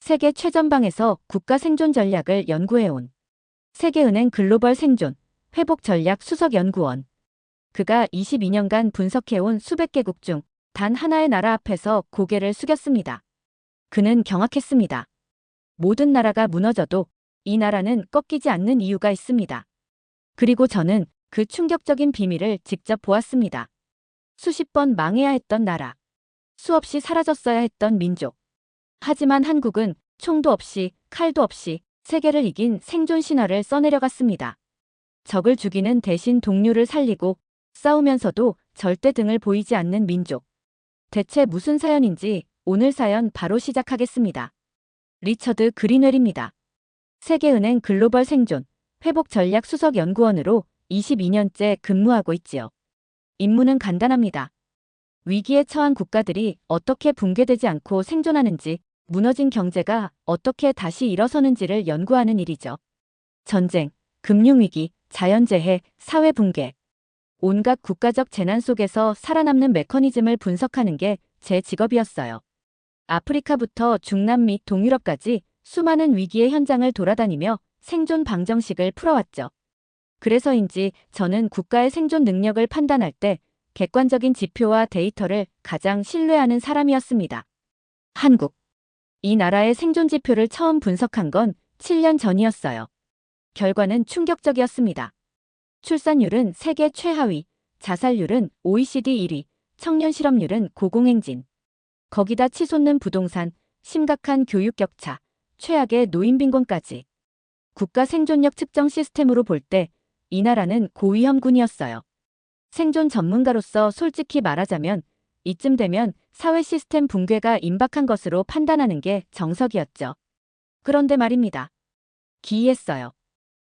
세계 최전방에서 국가 생존 전략을 연구해온 세계은행 글로벌 생존 회복 전략 수석 연구원. 그가 22년간 분석해온 수백 개국 중 단 하나의 나라 앞에서 고개를 숙였습니다. 그는 경악했습니다. 모든 나라가 무너져도 이 나라는 꺾이지 않는 이유가 있습니다. 그리고 저는 그 충격적인 비밀을 직접 보았습니다. 수십 번 망해야 했던 나라, 수없이 사라졌어야 했던 민족. 하지만 한국은 총도 없이 칼도 없이 세계를 이긴 생존 신화를 써내려갔습니다. 적을 죽이는 대신 동료를 살리고 싸우면서도 절대 등을 보이지 않는 민족. 대체 무슨 사연인지 오늘 사연 바로 시작하겠습니다. 리처드 그린웰입니다. 세계은행 글로벌 생존 회복 전략 수석 연구원으로 22년째 근무하고 있지요. 임무는 간단합니다. 위기에 처한 국가들이 어떻게 붕괴되지 않고 생존하는지, 무너진 경제가 어떻게 다시 일어서는지를 연구하는 일이죠. 전쟁, 금융위기, 자연재해, 사회붕괴. 온갖 국가적 재난 속에서 살아남는 메커니즘을 분석하는 게 제 직업이었어요. 아프리카부터 중남 및 동유럽까지 수많은 위기의 현장을 돌아다니며 생존 방정식을 풀어왔죠. 그래서인지 저는 국가의 생존 능력을 판단할 때 객관적인 지표와 데이터를 가장 신뢰하는 사람이었습니다. 한국. 이 나라의 생존 지표를 처음 분석한 건 7년 전이었어요. 결과는 충격적이었습니다. 출산율은 세계 최하위, 자살률은 OECD 1위, 청년 실업률은 고공행진. 거기다 치솟는 부동산, 심각한 교육 격차, 최악의 노인 빈곤까지. 국가 생존력 측정 시스템으로 볼 때 이 나라는 고위험군이었어요. 생존 전문가로서 솔직히 말하자면 이쯤 되면 사회 시스템 붕괴가 임박한 것으로 판단하는 게 정석이었죠. 그런데 말입니다. 기이했어요.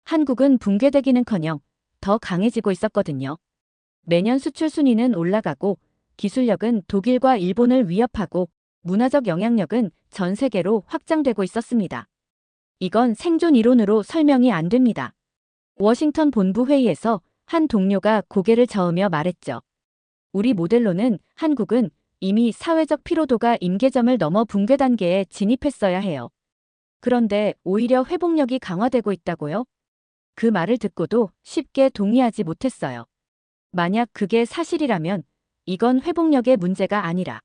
한국은 붕괴되기는커녕 더 강해지고 있었거든요. 매년 수출 순위는 올라가고 기술력은 독일과 일본을 위협하고 문화적 영향력은 전 세계로 확장되고 있었습니다. 이건 생존 이론으로 설명이 안 됩니다. 워싱턴 본부 회의에서 한 동료가 고개를 저으며 말했죠. 우리 모델로는 한국은 이미 사회적 피로도가 임계점을 넘어 붕괴 단계에 진입했어야 해요. 그런데 오히려 회복력이 강화되고 있다고요? 그 말을 듣고도 쉽게 동의하지 못했어요. 만약 그게 사실이라면 이건 회복력의 문제가 아니라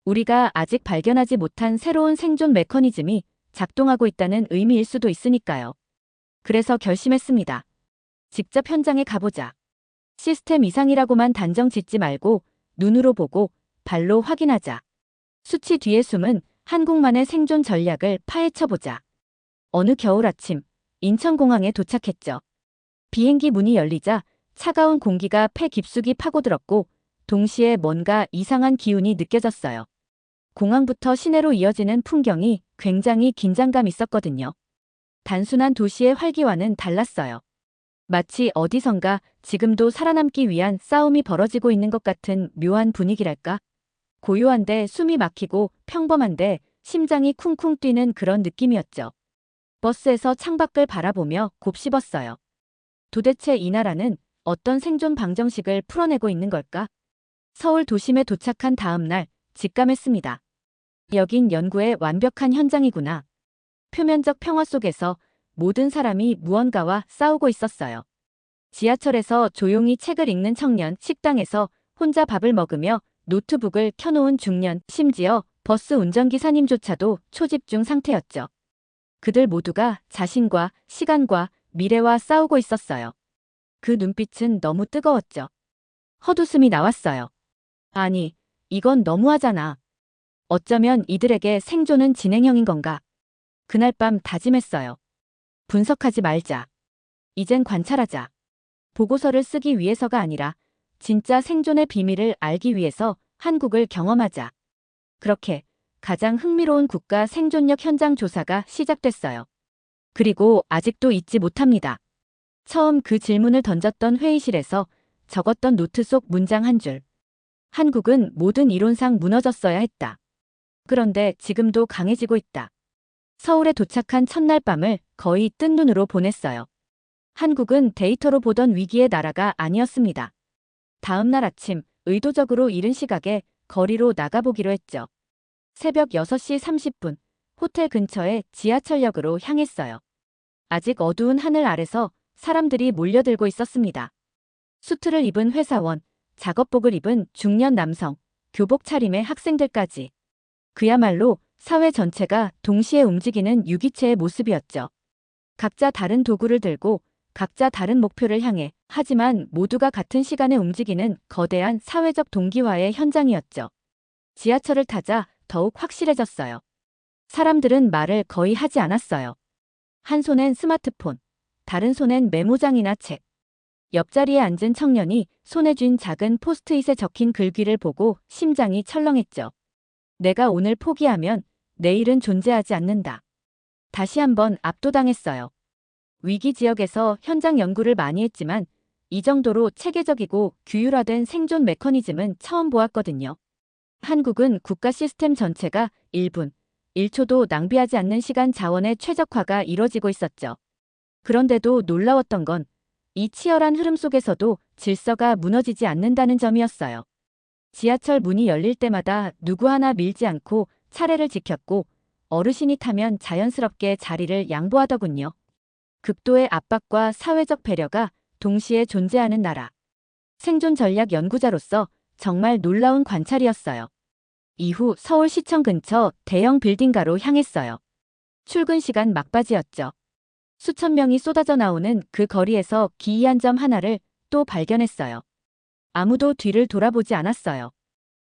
우리가 아직 발견하지 못한 새로운 생존 메커니즘이 작동하고 있다는 의미일 수도 있으니까요. 그래서 결심했습니다. 직접 현장에 가보자. 시스템 이상이라고만 단정 짓지 말고 눈으로 보고 발로 확인하자. 수치 뒤에 숨은 한국만의 생존 전략을 파헤쳐보자. 어느 겨울 아침 인천공항에 도착했죠. 비행기 문이 열리자 차가운 공기가 폐 깊숙이 파고들었고 동시에 뭔가 이상한 기운이 느껴졌어요. 공항부터 시내로 이어지는 풍경이 굉장히 긴장감 있었거든요. 단순한 도시의 활기와는 달랐어요. 마치 어디선가 지금도 살아남기 위한 싸움이 벌어지고 있는 것 같은 묘한 분위기랄까? 고요한데 숨이 막히고 평범한데 심장이 쿵쿵 뛰는 그런 느낌이었죠. 버스에서 창밖을 바라보며 곱씹었어요. 도대체 이 나라는 어떤 생존 방정식을 풀어내고 있는 걸까? 서울 도심에 도착한 다음 날 직감했습니다. 여긴 연구의 완벽한 현장이구나. 표면적 평화 속에서 모든 사람이 무언가와 싸우고 있었어요. 지하철에서 조용히 책을 읽는 청년, 식당에서 혼자 밥을 먹으며 노트북을 켜놓은 중년, 심지어 버스 운전기사님조차도 초집중 상태였죠. 그들 모두가 자신과 시간과 미래와 싸우고 있었어요. 그 눈빛은 너무 뜨거웠죠. 헛웃음이 나왔어요. 아니, 이건 너무하잖아. 어쩌면 이들에게 생존은 진행형인 건가? 그날 밤 다짐했어요. 분석하지 말자. 이젠 관찰하자. 보고서를 쓰기 위해서가 아니라 진짜 생존의 비밀을 알기 위해서 한국을 경험하자. 그렇게 가장 흥미로운 국가 생존력 현장 조사가 시작됐어요. 그리고 아직도 잊지 못합니다. 처음 그 질문을 던졌던 회의실에서 적었던 노트 속 문장 한 줄. 한국은 모든 이론상 무너졌어야 했다. 그런데 지금도 강해지고 있다. 서울에 도착한 첫날 밤을 거의 뜬 눈으로 보냈어요. 한국은 데이터로 보던 위기의 나라가 아니었습니다. 다음 날 아침 의도적으로 이른 시각에 거리로 나가보기로 했죠. 새벽 6시 30분 호텔 근처의 지하철역으로 향했어요. 아직 어두운 하늘 아래서 사람들이 몰려들고 있었습니다. 수트를 입은 회사원, 작업복을 입은 중년 남성, 교복 차림의 학생들까지. 그야말로 사회 전체가 동시에 움직이는 유기체의 모습이었죠. 각자 다른 도구를 들고 각자 다른 목표를 향해 하지만 모두가 같은 시간에 움직이는 거대한 사회적 동기화의 현장이었죠. 지하철을 타자 더욱 확실해졌어요. 사람들은 말을 거의 하지 않았어요. 한 손엔 스마트폰, 다른 손엔 메모장이나 책. 옆자리에 앉은 청년이 손에 쥔 작은 포스트잇에 적힌 글귀를 보고 심장이 철렁했죠. 내가 오늘 포기하면 내일은 존재하지 않는다. 다시 한번 압도당했어요. 위기 지역에서 현장 연구를 많이 했지만 이 정도로 체계적이고 규율화된 생존 메커니즘은 처음 보았거든요. 한국은 국가 시스템 전체가 1분, 1초도 낭비하지 않는 시간 자원의 최적화가 이뤄지고 있었죠. 그런데도 놀라웠던 건 이 치열한 흐름 속에서도 질서가 무너지지 않는다는 점이었어요. 지하철 문이 열릴 때마다 누구 하나 밀지 않고 차례를 지켰고 어르신이 타면 자연스럽게 자리를 양보하더군요. 극도의 압박과 사회적 배려가 동시에 존재하는 나라. 생존 전략 연구자로서 정말 놀라운 관찰이었어요. 이후 서울시청 근처 대형 빌딩가로 향했어요. 출근 시간 막바지였죠. 수천 명이 쏟아져 나오는 그 거리에서 기이한 점 하나를 또 발견했어요. 아무도 뒤를 돌아보지 않았어요.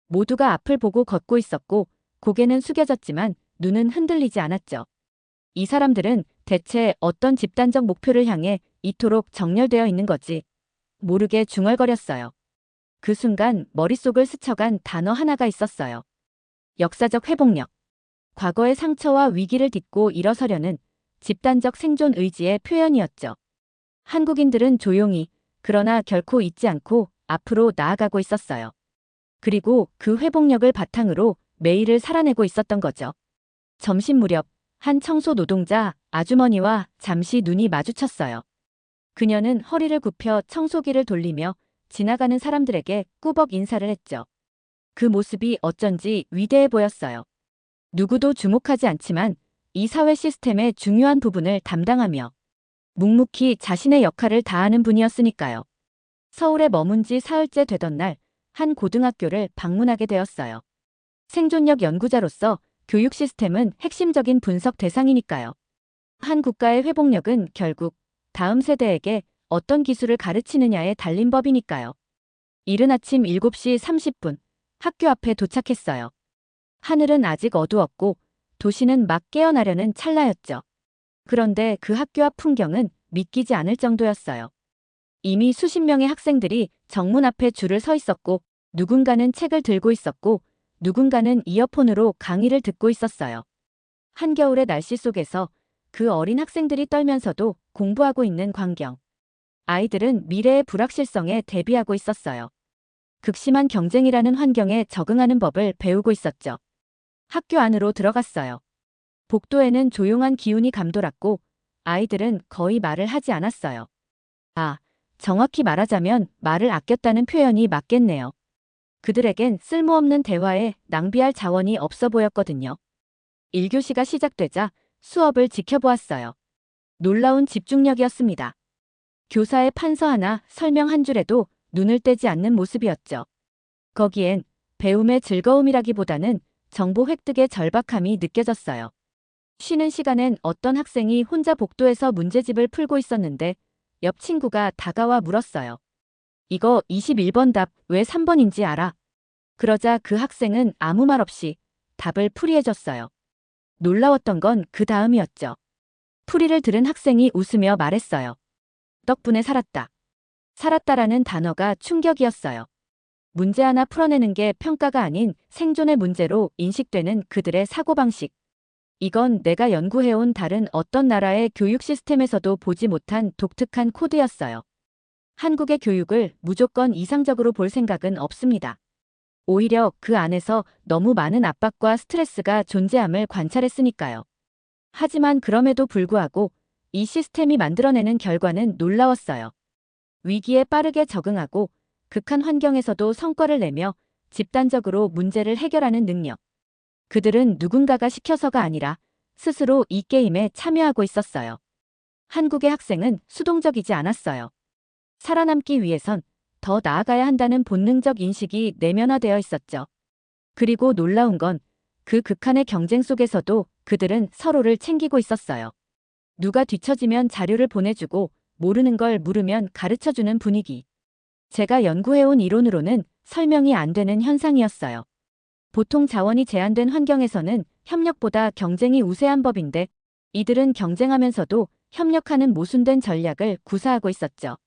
모두가 앞을 보고 걷고 있었고 고개는 숙여졌지만 눈은 흔들리지 않았죠. 이 사람들은 대체 어떤 집단적 목표를 향해 이토록 정렬되어 있는 거지? 모르게 중얼거렸어요. 그 순간 머릿속을 스쳐간 단어 하나가 있었어요. 역사적 회복력. 과거의 상처와 위기를 딛고 일어서려는 집단적 생존 의지의 표현이었죠. 한국인들은 조용히 그러나 결코 잊지 않고 앞으로 나아가고 있었어요. 그리고 그 회복력을 바탕으로 매일을 살아내고 있었던 거죠. 점심 무렵 한 청소 노동자 아주머니와 잠시 눈이 마주쳤어요. 그녀는 허리를 굽혀 청소기를 돌리며 지나가는 사람들에게 꾸벅 인사를 했죠. 그 모습이 어쩐지 위대해 보였어요. 누구도 주목하지 않지만 이 사회 시스템의 중요한 부분을 담당하며 묵묵히 자신의 역할을 다하는 분이었으니까요. 서울에 머문 지 사흘째 되던 날 한 고등학교를 방문하게 되었어요. 생존력 연구자로서 교육 시스템은 핵심적인 분석 대상이니까요. 한 국가의 회복력은 결국 다음 세대에게 어떤 기술을 가르치느냐에 달린 법이니까요. 이른 아침 7시 30분 학교 앞에 도착했어요. 하늘은 아직 어두웠고 도시는 막 깨어나려는 찰나였죠. 그런데 그 학교 앞 풍경은 믿기지 않을 정도였어요. 이미 수십 명의 학생들이 정문 앞에 줄을 서 있었고 누군가는 책을 들고 있었고 누군가는 이어폰으로 강의를 듣고 있었어요. 한겨울의 날씨 속에서 그 어린 학생들이 떨면서도 공부하고 있는 광경. 아이들은 미래의 불확실성에 대비하고 있었어요. 극심한 경쟁이라는 환경에 적응하는 법을 배우고 있었죠. 학교 안으로 들어갔어요. 복도에는 조용한 기운이 감돌았고 아이들은 거의 말을 하지 않았어요. 정확히 말하자면 말을 아꼈다는 표현이 맞겠네요. 그들에겐 쓸모없는 대화에 낭비할 자원이 없어 보였거든요. 1교시가 시작되자 수업을 지켜보았어요. 놀라운 집중력이었습니다. 교사의 판서 하나, 설명 한 줄에도 눈을 떼지 않는 모습이었죠. 거기엔 배움의 즐거움이라기보다는 정보 획득의 절박함이 느껴졌어요. 쉬는 시간엔 어떤 학생이 혼자 복도에서 문제집을 풀고 있었는데 옆 친구가 다가와 물었어요. 이거 21번 답 왜 3번인지 알아? 그러자 그 학생은 아무 말 없이 답을 풀이해줬어요. 놀라웠던 건 그 다음이었죠. 풀이를 들은 학생이 웃으며 말했어요. 덕분에 살았다. 살았다라는 단어가 충격이었어요. 문제 하나 풀어내는 게 평가가 아닌 생존의 문제로 인식되는 그들의 사고방식. 이건 내가 연구해온 다른 어떤 나라의 교육 시스템에서도 보지 못한 독특한 코드였어요. 한국의 교육을 무조건 이상적으로 볼 생각은 없습니다. 오히려 그 안에서 너무 많은 압박과 스트레스가 존재함을 관찰했으니까요. 하지만 그럼에도 불구하고 이 시스템이 만들어내는 결과는 놀라웠어요. 위기에 빠르게 적응하고 극한 환경에서도 성과를 내며 집단적으로 문제를 해결하는 능력. 그들은 누군가가 시켜서가 아니라 스스로 이 게임에 참여하고 있었어요. 한국의 학생은 수동적이지 않았어요. 살아남기 위해선 더 나아가야 한다는 본능적 인식이 내면화되어 있었죠. 그리고 놀라운 건 그 극한의 경쟁 속에서도 그들은 서로를 챙기고 있었어요. 누가 뒤처지면 자료를 보내주고 모르는 걸 물으면 가르쳐주는 분위기. 제가 연구해온 이론으로는 설명이 안 되는 현상이었어요. 보통 자원이 제한된 환경에서는 협력보다 경쟁이 우세한 법인데 이들은 경쟁하면서도 협력하는 모순된 전략을 구사하고 있었죠.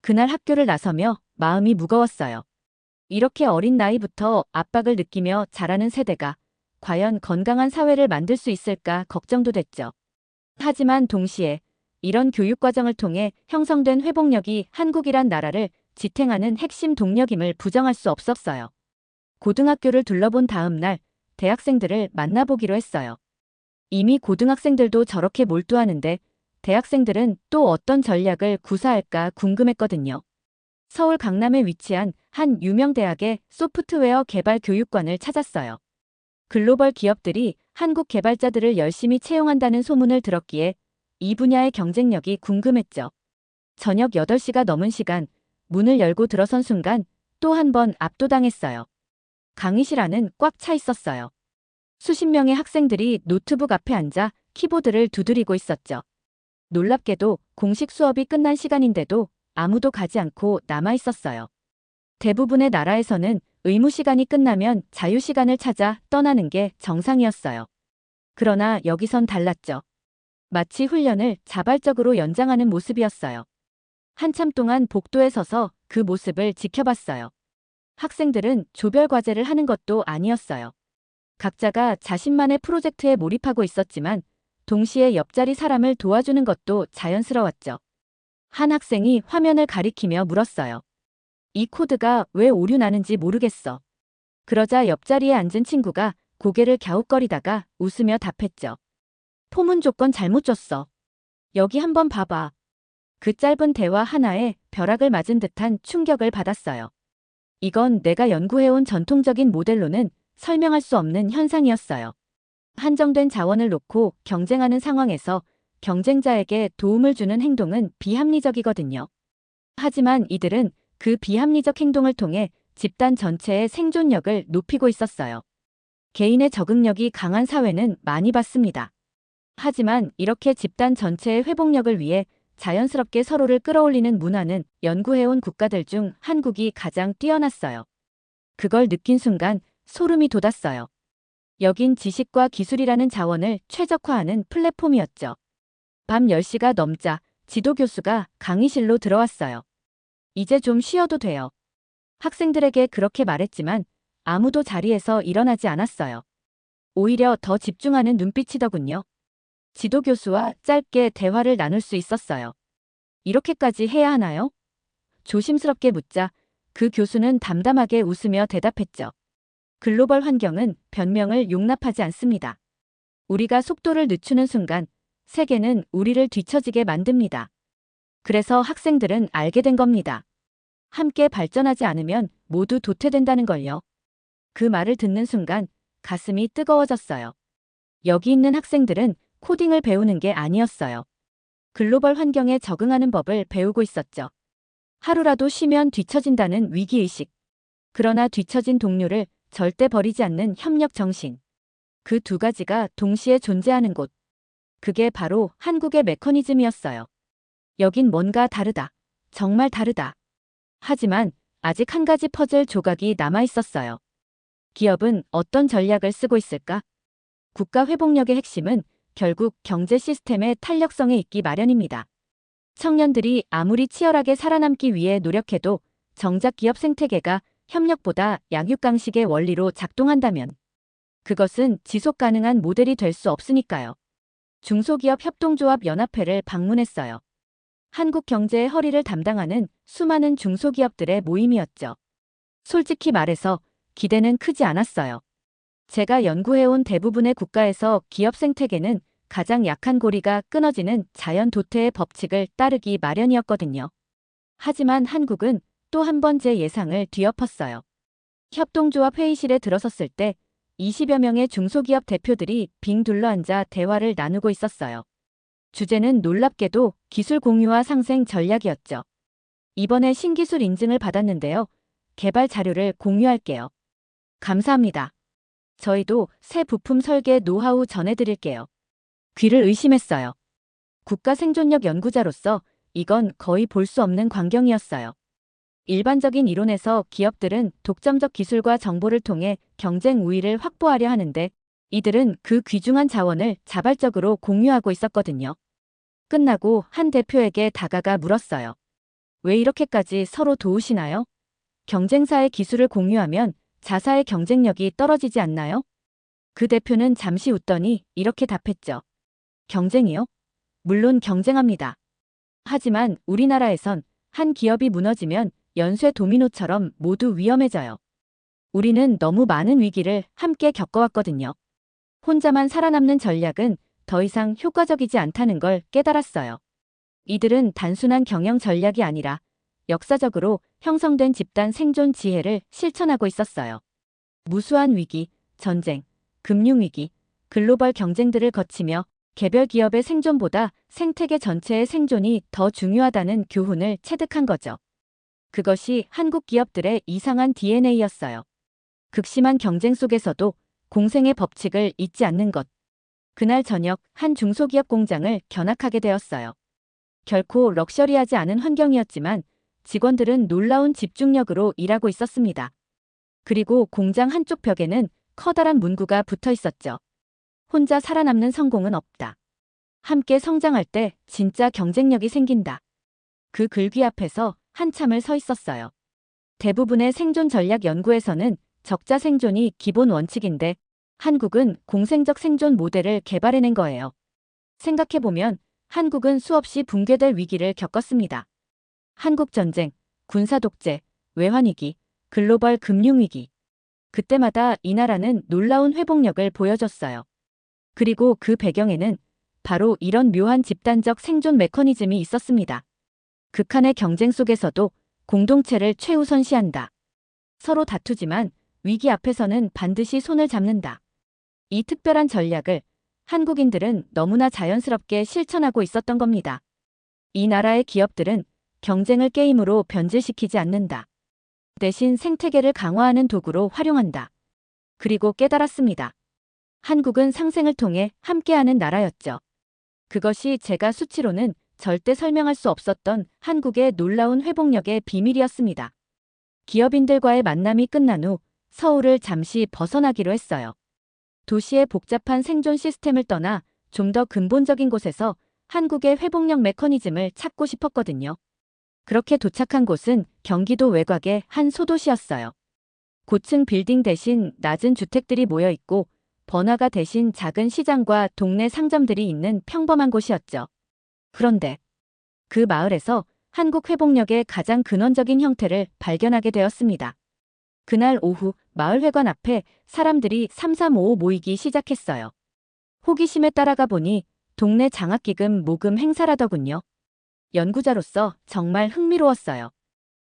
그날 학교를 나서며 마음이 무거웠어요. 이렇게 어린 나이부터 압박을 느끼며 자라는 세대가 과연 건강한 사회를 만들 수 있을까 걱정도 됐죠. 하지만 동시에 이런 교육 과정을 통해 형성된 회복력이 한국이란 나라를 지탱하는 핵심 동력임을 부정할 수 없었어요. 고등학교를 둘러본 다음 날 대학생들을 만나보기로 했어요. 이미 고등학생들도 저렇게 몰두하는데 대학생들은 또 어떤 전략을 구사할까 궁금했거든요. 서울 강남에 위치한 한 유명 대학의 소프트웨어 개발 교육관을 찾았어요. 글로벌 기업들이 한국 개발자들을 열심히 채용한다는 소문을 들었기에 이 분야의 경쟁력이 궁금했죠. 저녁 8시가 넘은 시간, 문을 열고 들어선 순간 또 한 번 압도당했어요. 강의실 안은 꽉 차 있었어요. 수십 명의 학생들이 노트북 앞에 앉아 키보드를 두드리고 있었죠. 놀랍게도 공식 수업이 끝난 시간인데도 아무도 가지 않고 남아 있었어요. 대부분의 나라에서는 의무 시간이 끝나면 자유 시간을 찾아 떠나는 게 정상이었어요. 그러나 여기선 달랐죠. 마치 훈련을 자발적으로 연장하는 모습이었어요. 한참 동안 복도에 서서 그 모습을 지켜봤어요. 학생들은 조별 과제를 하는 것도 아니었어요. 각자가 자신만의 프로젝트에 몰입하고 있었지만 동시에 옆자리 사람을 도와주는 것도 자연스러웠죠. 한 학생이 화면을 가리키며 물었어요. 이 코드가 왜 오류 나는지 모르겠어. 그러자 옆자리에 앉은 친구가 고개를 갸웃거리다가 웃으며 답했죠. 포문 조건 잘못 줬어. 여기 한번 봐봐. 그 짧은 대화 하나에 벼락을 맞은 듯한 충격을 받았어요. 이건 내가 연구해온 전통적인 모델로는 설명할 수 없는 현상이었어요. 한정된 자원을 놓고 경쟁하는 상황에서 경쟁자에게 도움을 주는 행동은 비합리적이거든요. 하지만 이들은 그 비합리적 행동을 통해 집단 전체의 생존력을 높이고 있었어요. 개인의 적응력이 강한 사회는 많이 봤습니다. 하지만 이렇게 집단 전체의 회복력을 위해 자연스럽게 서로를 끌어올리는 문화는 연구해온 국가들 중 한국이 가장 뛰어났어요. 그걸 느낀 순간 소름이 돋았어요. 여긴 지식과 기술이라는 자원을 최적화하는 플랫폼이었죠. 밤 10시가 넘자 지도 교수가 강의실로 들어왔어요. 이제 좀 쉬어도 돼요. 학생들에게 그렇게 말했지만 아무도 자리에서 일어나지 않았어요. 오히려 더 집중하는 눈빛이더군요. 지도 교수와 짧게 대화를 나눌 수 있었어요. 이렇게까지 해야 하나요? 조심스럽게 묻자 그 교수는 담담하게 웃으며 대답했죠. 글로벌 환경은 변명을 용납하지 않습니다. 우리가 속도를 늦추는 순간 세계는 우리를 뒤처지게 만듭니다. 그래서 학생들은 알게 된 겁니다. 함께 발전하지 않으면 모두 도태된다는 걸요. 그 말을 듣는 순간 가슴이 뜨거워졌어요. 여기 있는 학생들은 코딩을 배우는 게 아니었어요. 글로벌 환경에 적응하는 법을 배우고 있었죠. 하루라도 쉬면 뒤처진다는 위기의식. 그러나 뒤처진 동료를 절대 버리지 않는 협력 정신. 그 두 가지가 동시에 존재하는 곳. 그게 바로 한국의 메커니즘이었어요. 여긴 뭔가 다르다. 정말 다르다. 하지만 아직 한 가지 퍼즐 조각이 남아 있었어요. 기업은 어떤 전략을 쓰고 있을까? 국가 회복력의 핵심은 결국 경제 시스템의 탄력성에 있기 마련입니다. 청년들이 아무리 치열하게 살아남기 위해 노력해도 정작 기업 생태계가 협력보다 양육강식의 원리로 작동한다면 그것은 지속 가능한 모델이 될 수 없으니까요. 중소기업 협동조합 연합회를 방문했어요. 한국 경제의 허리를 담당하는 수많은 중소기업들의 모임이었죠. 솔직히 말해서 기대는 크지 않았어요. 제가 연구해온 대부분의 국가에서 기업 생태계는 가장 약한 고리가 끊어지는 자연 도태의 법칙을 따르기 마련이었거든요. 하지만 한국은 또 한 번 제 예상을 뒤엎었어요. 협동조합 회의실에 들어섰을 때 20여 명의 중소기업 대표들이 빙 둘러앉아 대화를 나누고 있었어요. 주제는 놀랍게도 기술 공유와 상생 전략이었죠. 이번에 신기술 인증을 받았는데요. 개발 자료를 공유할게요. 감사합니다. 저희도 새 부품 설계 노하우 전해드릴게요. 귀를 의심했어요. 국가 생존력 연구자로서 이건 거의 볼 수 없는 광경이었어요. 일반적인 이론에서 기업들은 독점적 기술과 정보를 통해 경쟁 우위를 확보하려 하는데 이들은 그 귀중한 자원을 자발적으로 공유하고 있었거든요. 끝나고 한 대표에게 다가가 물었어요. 왜 이렇게까지 서로 도우시나요? 경쟁사의 기술을 공유하면 자사의 경쟁력이 떨어지지 않나요? 그 대표는 잠시 웃더니 이렇게 답했죠. 경쟁이요? 물론 경쟁합니다. 하지만 우리나라에선 한 기업이 무너지면 연쇄 도미노처럼 모두 위험해져요. 우리는 너무 많은 위기를 함께 겪어왔거든요. 혼자만 살아남는 전략은 더 이상 효과적이지 않다는 걸 깨달았어요. 이들은 단순한 경영 전략이 아니라 역사적으로 형성된 집단 생존 지혜를 실천하고 있었어요. 무수한 위기, 전쟁, 금융위기, 글로벌 경쟁들을 거치며 개별 기업의 생존보다 생태계 전체의 생존이 더 중요하다는 교훈을 체득한 거죠. 그것이 한국 기업들의 이상한 DNA였어요. 극심한 경쟁 속에서도 공생의 법칙을 잊지 않는 것. 그날 저녁 한 중소기업 공장을 견학하게 되었어요. 결코 럭셔리하지 않은 환경이었지만 직원들은 놀라운 집중력으로 일하고 있었습니다. 그리고 공장 한쪽 벽에는 커다란 문구가 붙어 있었죠. 혼자 살아남는 성공은 없다. 함께 성장할 때 진짜 경쟁력이 생긴다. 그 글귀 앞에서 한참을 서 있었어요. 대부분의 생존 전략 연구에서는 적자 생존이 기본 원칙인데 한국은 공생적 생존 모델을 개발해낸 거예요. 생각해보면 한국은 수없이 붕괴될 위기를 겪었습니다. 한국전쟁, 군사독재, 외환위기, 글로벌 금융위기. 그때마다 이 나라는 놀라운 회복력을 보여줬어요. 그리고 그 배경에는 바로 이런 묘한 집단적 생존 메커니즘이 있었습니다. 극한의 경쟁 속에서도 공동체를 최우선시한다. 서로 다투지만 위기 앞에서는 반드시 손을 잡는다. 이 특별한 전략을 한국인들은 너무나 자연스럽게 실천하고 있었던 겁니다. 이 나라의 기업들은 경쟁을 게임으로 변질시키지 않는다. 대신 생태계를 강화하는 도구로 활용한다. 그리고 깨달았습니다. 한국은 상생을 통해 함께하는 나라였죠. 그것이 제가 수치로는 절대 설명할 수 없었던 한국의 놀라운 회복력의 비밀이었습니다. 기업인들과의 만남이 끝난 후 서울을 잠시 벗어나기로 했어요. 도시의 복잡한 생존 시스템을 떠나 좀 더 근본적인 곳에서 한국의 회복력 메커니즘을 찾고 싶었거든요. 그렇게 도착한 곳은 경기도 외곽의 한 소도시였어요. 고층 빌딩 대신 낮은 주택들이 모여 있고 번화가 대신 작은 시장과 동네 상점들이 있는 평범한 곳이었죠. 그런데 그 마을에서 한국 회복력의 가장 근원적인 형태를 발견하게 되었습니다. 그날 오후 마을회관 앞에 사람들이 삼삼오오 모이기 시작했어요. 호기심에 따라가 보니 동네 장학기금 모금 행사라더군요. 연구자로서 정말 흥미로웠어요.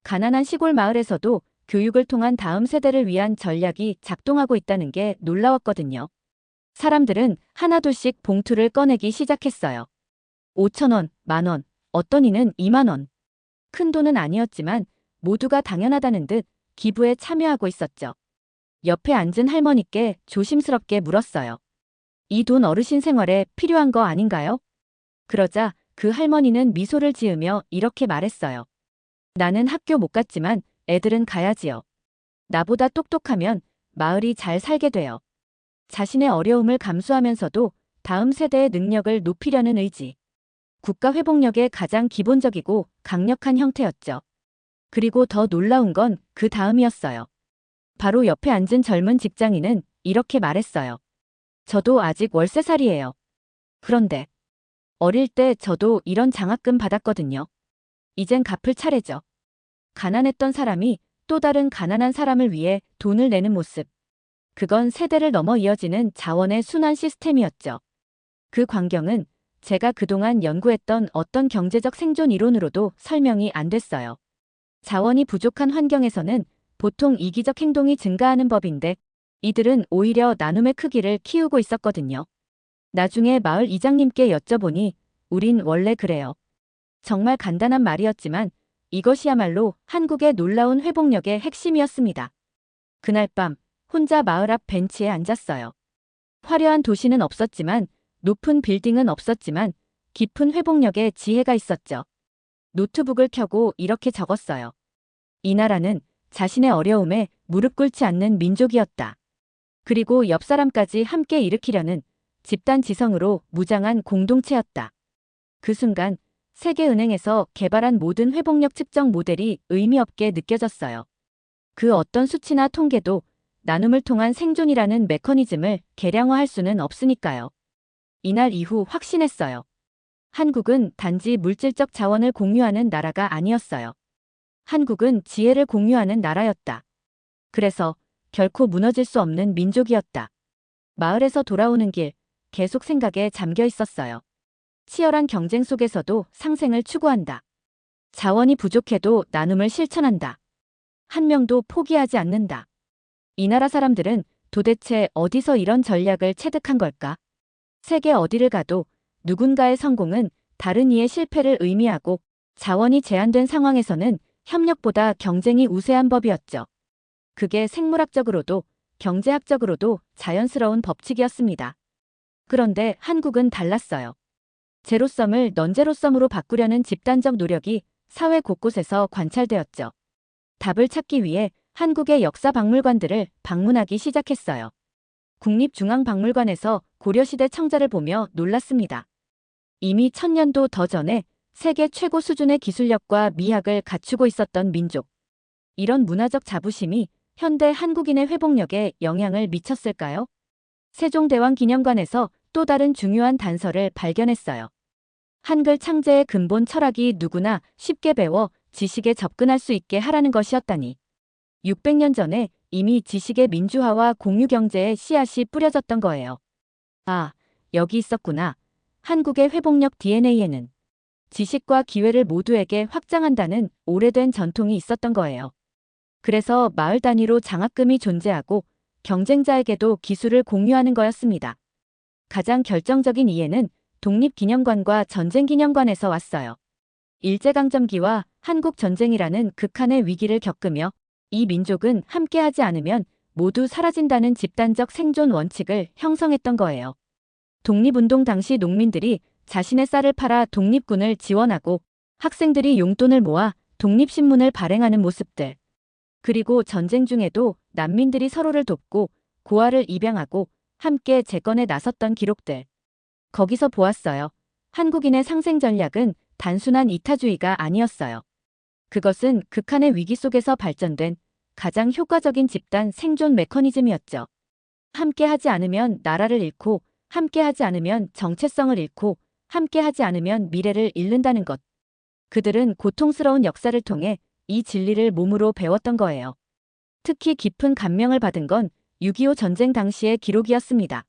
가난한 시골 마을에서도 교육을 통한 다음 세대를 위한 전략이 작동하고 있다는 게 놀라웠거든요. 사람들은 하나둘씩 봉투를 꺼내기 시작했어요. 5,000원, 만원, 어떤 이는 2만 원. 큰 돈은 아니었지만 모두가 당연하다는 듯 기부에 참여하고 있었죠. 옆에 앉은 할머니께 조심스럽게 물었어요. 이 돈 어르신 생활에 필요한 거 아닌가요? 그러자 그 할머니는 미소를 지으며 이렇게 말했어요. 나는 학교 못 갔지만 애들은 가야지요. 나보다 똑똑하면 마을이 잘 살게 돼요. 자신의 어려움을 감수하면서도 다음 세대의 능력을 높이려는 의지. 국가 회복력의 가장 기본적이고 강력한 형태였죠. 그리고 더 놀라운 건 그 다음이었어요. 바로 옆에 앉은 젊은 직장인은 이렇게 말했어요. 저도 아직 월세살이에요. 그런데 어릴 때 저도 이런 장학금 받았거든요. 이젠 갚을 차례죠. 가난했던 사람이 또 다른 가난한 사람을 위해 돈을 내는 모습. 그건 세대를 넘어 이어지는 자원의 순환 시스템이었죠. 그 광경은 제가 그동안 연구했던 어떤 경제적 생존 이론으로도 설명이 안 됐어요. 자원이 부족한 환경에서는 보통 이기적 행동이 증가하는 법인데 이들은 오히려 나눔의 크기를 키우고 있었거든요. 나중에 마을 이장님께 여쭤보니 우린 원래 그래요. 정말 간단한 말이었지만 이것이야말로 한국의 놀라운 회복력의 핵심이었습니다. 그날 밤 혼자 마을 앞 벤치에 앉았어요. 화려한 도시는 없었지만, 높은 빌딩은 없었지만 깊은 회복력의 지혜가 있었죠. 노트북을 켜고 이렇게 적었어요. 이 나라는 자신의 어려움에 무릎 꿇지 않는 민족이었다. 그리고 옆 사람까지 함께 일으키려는 집단 지성으로 무장한 공동체였다. 그 순간 세계은행에서 개발한 모든 회복력 측정 모델이 의미 없게 느껴졌어요. 그 어떤 수치나 통계도 나눔을 통한 생존이라는 메커니즘을 계량화할 수는 없으니까요. 이날 이후 확신했어요. 한국은 단지 물질적 자원을 공유하는 나라가 아니었어요. 한국은 지혜를 공유하는 나라였다. 그래서 결코 무너질 수 없는 민족이었다. 마을에서 돌아오는 길, 계속 생각에 잠겨 있었어요. 치열한 경쟁 속에서도 상생을 추구한다. 자원이 부족해도 나눔을 실천한다. 한 명도 포기하지 않는다. 이 나라 사람들은 도대체 어디서 이런 전략을 체득한 걸까? 세계 어디를 가도 누군가의 성공은 다른 이의 실패를 의미하고 자원이 제한된 상황에서는 협력보다 경쟁이 우세한 법이었죠. 그게 생물학적으로도 경제학적으로도 자연스러운 법칙이었습니다. 그런데 한국은 달랐어요. 제로섬을 넌제로섬으로 바꾸려는 집단적 노력이 사회 곳곳에서 관찰되었죠. 답을 찾기 위해 한국의 역사 박물관들을 방문하기 시작했어요. 국립중앙박물관에서 고려시대 청자를 보며 놀랐습니다. 이미 1000년도 더 전에 세계 최고 수준의 기술력과 미학을 갖추고 있었던 민족. 이런 문화적 자부심이 현대 한국인의 회복력에 영향을 미쳤을까요? 세종대왕 기념관에서 또 다른 중요한 단서를 발견했어요. 한글 창제의 근본 철학이 누구나 쉽게 배워 지식에 접근할 수 있게 하라는 것이었다니. 600년 전에 이미 지식의 민주화와 공유경제의 씨앗이 뿌려졌던 거예요. 아, 여기 있었구나. 한국의 회복력 DNA에는 지식과 기회를 모두에게 확장한다는 오래된 전통이 있었던 거예요. 그래서 마을 단위로 장학금이 존재하고 경쟁자에게도 기술을 공유하는 거였습니다. 가장 결정적인 이해는 독립기념관과 전쟁기념관에서 왔어요. 일제강점기와 한국전쟁이라는 극한의 위기를 겪으며 이 민족은 함께하지 않으면 모두 사라진다는 집단적 생존 원칙을 형성했던 거예요. 독립운동 당시 농민들이 자신의 쌀을 팔아 독립군을 지원하고 학생들이 용돈을 모아 독립신문을 발행하는 모습들. 그리고 전쟁 중에도 난민들이 서로를 돕고 고아를 입양하고 함께 재건에 나섰던 기록들. 거기서 보았어요. 한국인의 상생 전략은 단순한 이타주의가 아니었어요. 그것은 극한의 위기 속에서 발전된 가장 효과적인 집단 생존 메커니즘이었죠. 함께하지 않으면 나라를 잃고, 함께하지 않으면 정체성을 잃고, 함께하지 않으면 미래를 잃는다는 것. 그들은 고통스러운 역사를 통해 이 진리를 몸으로 배웠던 거예요. 특히 깊은 감명을 받은 건 6.25 전쟁 당시의 기록이었습니다.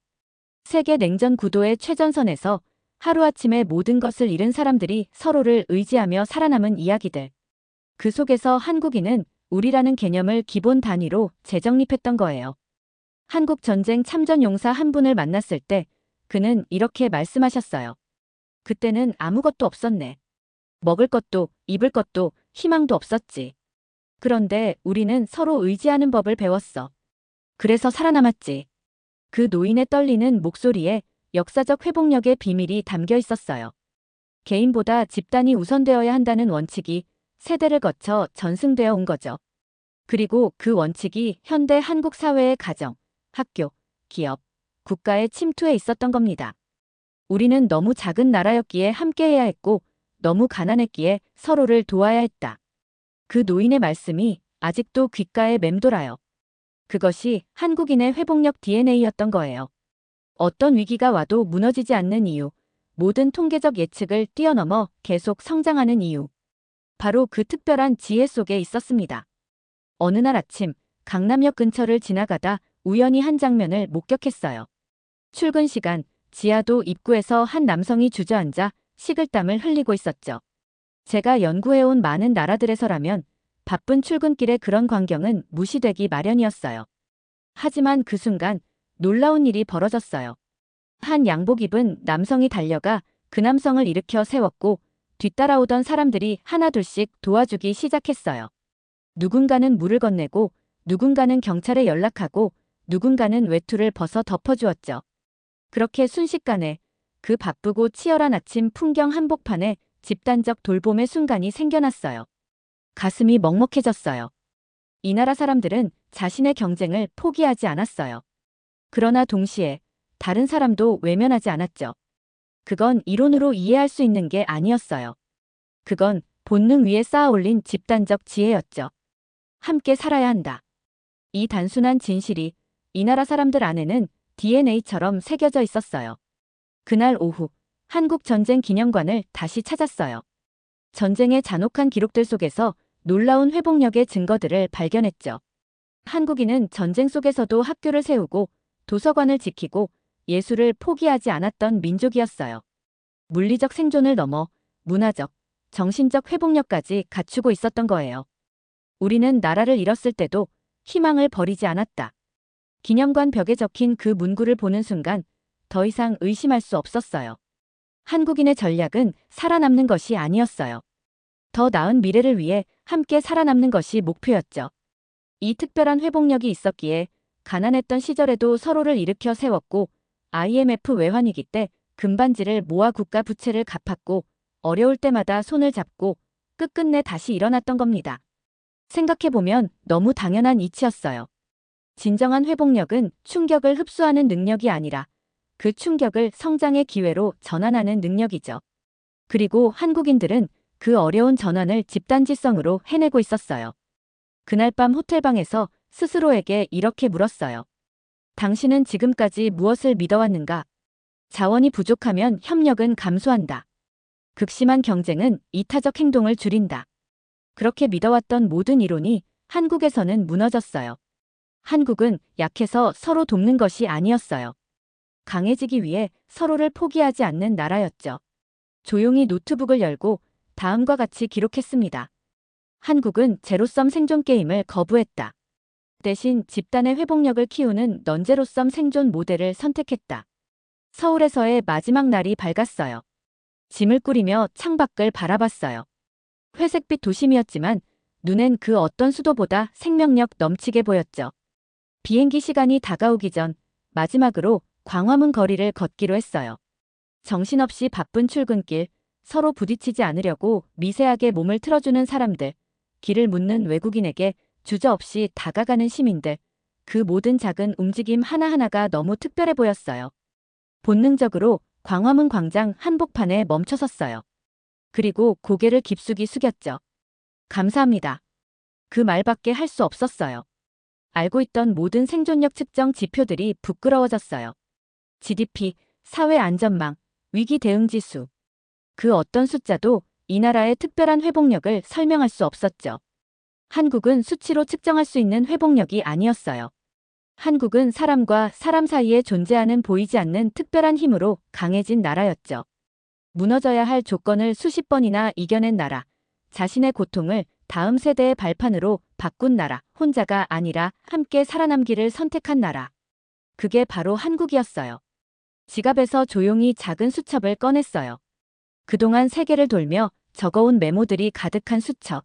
세계 냉전 구도의 최전선에서 하루아침에 모든 것을 잃은 사람들이 서로를 의지하며 살아남은 이야기들. 그 속에서 한국인은 우리라는 개념을 기본 단위로 재정립했던 거예요. 한국 전쟁 참전 용사 한 분을 만났을 때 그는 이렇게 말씀하셨어요. 그때는 아무것도 없었네. 먹을 것도 입을 것도 희망도 없었지. 그런데 우리는 서로 의지하는 법을 배웠어. 그래서 살아남았지. 그 노인의 떨리는 목소리에 역사적 회복력의 비밀이 담겨 있었어요. 개인보다 집단이 우선되어야 한다는 원칙이 세대를 거쳐 전승되어 온 거죠. 그리고 그 원칙이 현대 한국 사회의 가정, 학교, 기업, 국가에 침투해 있었던 겁니다. 우리는 너무 작은 나라였기에 함께해야 했고 너무 가난했기에 서로를 도와야 했다. 그 노인의 말씀이 아직도 귓가에 맴돌아요. 그것이 한국인의 회복력 DNA였던 거예요. 어떤 위기가 와도 무너지지 않는 이유, 모든 통계적 예측을 뛰어넘어 계속 성장하는 이유. 바로 그 특별한 지혜 속에 있었습니다. 어느 날 아침 강남역 근처를 지나가다 우연히 한 장면을 목격했어요. 출근 시간, 지하도 입구에서 한 남성이 주저앉아 식을땀을 흘리고 있었죠. 제가 연구해온 많은 나라들에서라면 바쁜 출근길에 그런 광경은 무시되기 마련이었어요. 하지만 그 순간 놀라운 일이 벌어졌어요. 한 양복 입은 남성이 달려가 그 남성을 일으켜 세웠고 뒤따라오던 사람들이 하나둘씩 도와주기 시작했어요. 누군가는 물을 건네고 누군가는 경찰에 연락하고 누군가는 외투를 벗어 덮어주었죠. 그렇게 순식간에 그 바쁘고 치열한 아침 풍경 한복판에 집단적 돌봄의 순간이 생겨났어요. 가슴이 먹먹해졌어요. 이 나라 사람들은 자신의 경쟁을 포기하지 않았어요. 그러나 동시에 다른 사람도 외면하지 않았죠. 그건 이론으로 이해할 수 있는 게 아니었어요. 그건 본능 위에 쌓아 올린 집단적 지혜였죠. 함께 살아야 한다. 이 단순한 진실이 이 나라 사람들 안에는 DNA처럼 새겨져 있었어요. 그날 오후 한국 전쟁 기념관을 다시 찾았어요. 전쟁의 잔혹한 기록들 속에서 놀라운 회복력의 증거들을 발견했죠. 한국인은 전쟁 속에서도 학교를 세우고 도서관을 지키고 예술을 포기하지 않았던 민족이었어요. 물리적 생존을 넘어 문화적, 정신적 회복력까지 갖추고 있었던 거예요. 우리는 나라를 잃었을 때도 희망을 버리지 않았다. 기념관 벽에 적힌 그 문구를 보는 순간 더 이상 의심할 수 없었어요. 한국인의 전략은 살아남는 것이 아니었어요. 더 나은 미래를 위해 함께 살아남는 것이 목표였죠. 이 특별한 회복력이 있었기에 가난했던 시절에도 서로를 일으켜 세웠고 IMF 외환위기 때 금반지를 모아 국가 부채를 갚았고 어려울 때마다 손을 잡고 끝끝내 다시 일어났던 겁니다. 생각해보면 너무 당연한 이치였어요. 진정한 회복력은 충격을 흡수하는 능력이 아니라 그 충격을 성장의 기회로 전환하는 능력이죠. 그리고 한국인들은 그 어려운 전환을 집단지성으로 해내고 있었어요. 그날 밤 호텔방에서 스스로에게 이렇게 물었어요. 당신은 지금까지 무엇을 믿어왔는가? 자원이 부족하면 협력은 감소한다. 극심한 경쟁은 이타적 행동을 줄인다. 그렇게 믿어왔던 모든 이론이 한국에서는 무너졌어요. 한국은 약해서 서로 돕는 것이 아니었어요. 강해지기 위해 서로를 포기하지 않는 나라였죠. 조용히 노트북을 열고 다음과 같이 기록했습니다. 한국은 제로섬 생존 게임을 거부했다. 대신 집단의 회복력을 키우는 넌제로섬 생존 모델을 선택했다. 서울에서의 마지막 날이 밝았어요. 짐을 꾸리며 창밖을 바라봤어요. 회색빛 도심이었지만 눈엔 그 어떤 수도보다 생명력 넘치게 보였죠. 비행기 시간이 다가오기 전 마지막으로 광화문 거리를 걷기로 했어요. 정신없이 바쁜 출근길, 서로 부딪히지 않으려고 미세하게 몸을 틀어주는 사람들, 길을 묻는 외국인에게 주저없이 다가가는 시민들, 그 모든 작은 움직임 하나하나가 너무 특별해 보였어요. 본능적으로 광화문 광장 한복판에 멈춰섰어요. 그리고 고개를 깊숙이 숙였죠. 감사합니다. 그 말밖에 할 수 없었어요. 알고 있던 모든 생존력 측정 지표들이 부끄러워졌어요. GDP, 사회 안전망, 위기 대응 지수. 그 어떤 숫자도 이 나라의 특별한 회복력을 설명할 수 없었죠. 한국은 수치로 측정할 수 있는 회복력이 아니었어요. 한국은 사람과 사람 사이에 존재하는 보이지 않는 특별한 힘으로 강해진 나라였죠. 무너져야 할 조건을 수십 번이나 이겨낸 나라, 자신의 고통을 다음 세대의 발판으로 바꾼 나라, 혼자가 아니라 함께 살아남기를 선택한 나라. 그게 바로 한국이었어요. 지갑에서 조용히 작은 수첩을 꺼냈어요. 그동안 세계를 돌며 적어온 메모들이 가득한 수첩.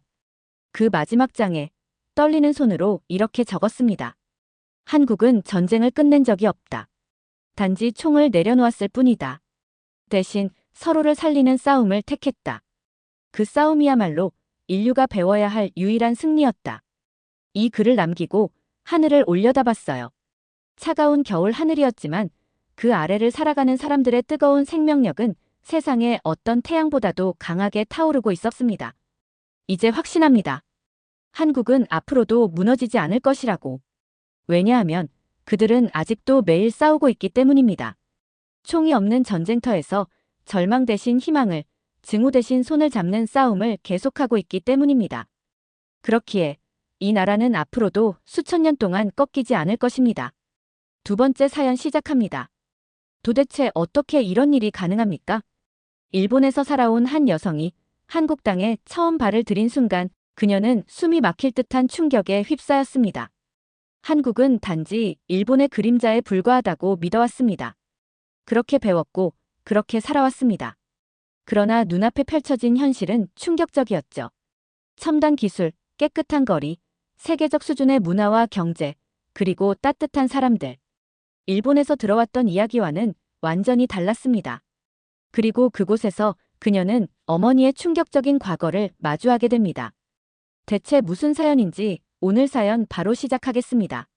그 마지막 장에 떨리는 손으로 이렇게 적었습니다. 한국은 전쟁을 끝낸 적이 없다. 단지 총을 내려놓았을 뿐이다. 대신 서로를 살리는 싸움을 택했다. 그 싸움이야말로 인류가 배워야 할 유일한 승리였다. 이 글을 남기고 하늘을 올려다봤어요. 차가운 겨울 하늘이었지만 그 아래를 살아가는 사람들의 뜨거운 생명력은 세상의 어떤 태양보다도 강하게 타오르고 있었습니다. 이제 확신합니다. 한국은 앞으로도 무너지지 않을 것이라고. 왜냐하면 그들은 아직도 매일 싸우고 있기 때문입니다. 총이 없는 전쟁터에서 절망 대신 희망을, 증오 대신 손을 잡는 싸움을 계속하고 있기 때문입니다. 그렇기에 이 나라는 앞으로도 수천 년 동안 꺾이지 않을 것입니다. 두 번째 사연 시작합니다. 도대체 어떻게 이런 일이 가능합니까? 일본에서 살아온 한 여성이 한국 땅에 처음 발을 들인 순간 그녀는 숨이 막힐 듯한 충격에 휩싸였습니다. 한국은 단지 일본의 그림자에 불과하다고 믿어왔습니다. 그렇게 배웠고 그렇게 살아왔습니다. 그러나 눈앞에 펼쳐진 현실은 충격적이었죠. 첨단 기술, 깨끗한 거리, 세계적 수준의 문화와 경제, 그리고 따뜻한 사람들. 일본에서 들어왔던 이야기와는 완전히 달랐습니다. 그리고 그곳에서 그녀는 어머니의 충격적인 과거를 마주하게 됩니다. 대체 무슨 사연인지 오늘 사연 바로 시작하겠습니다.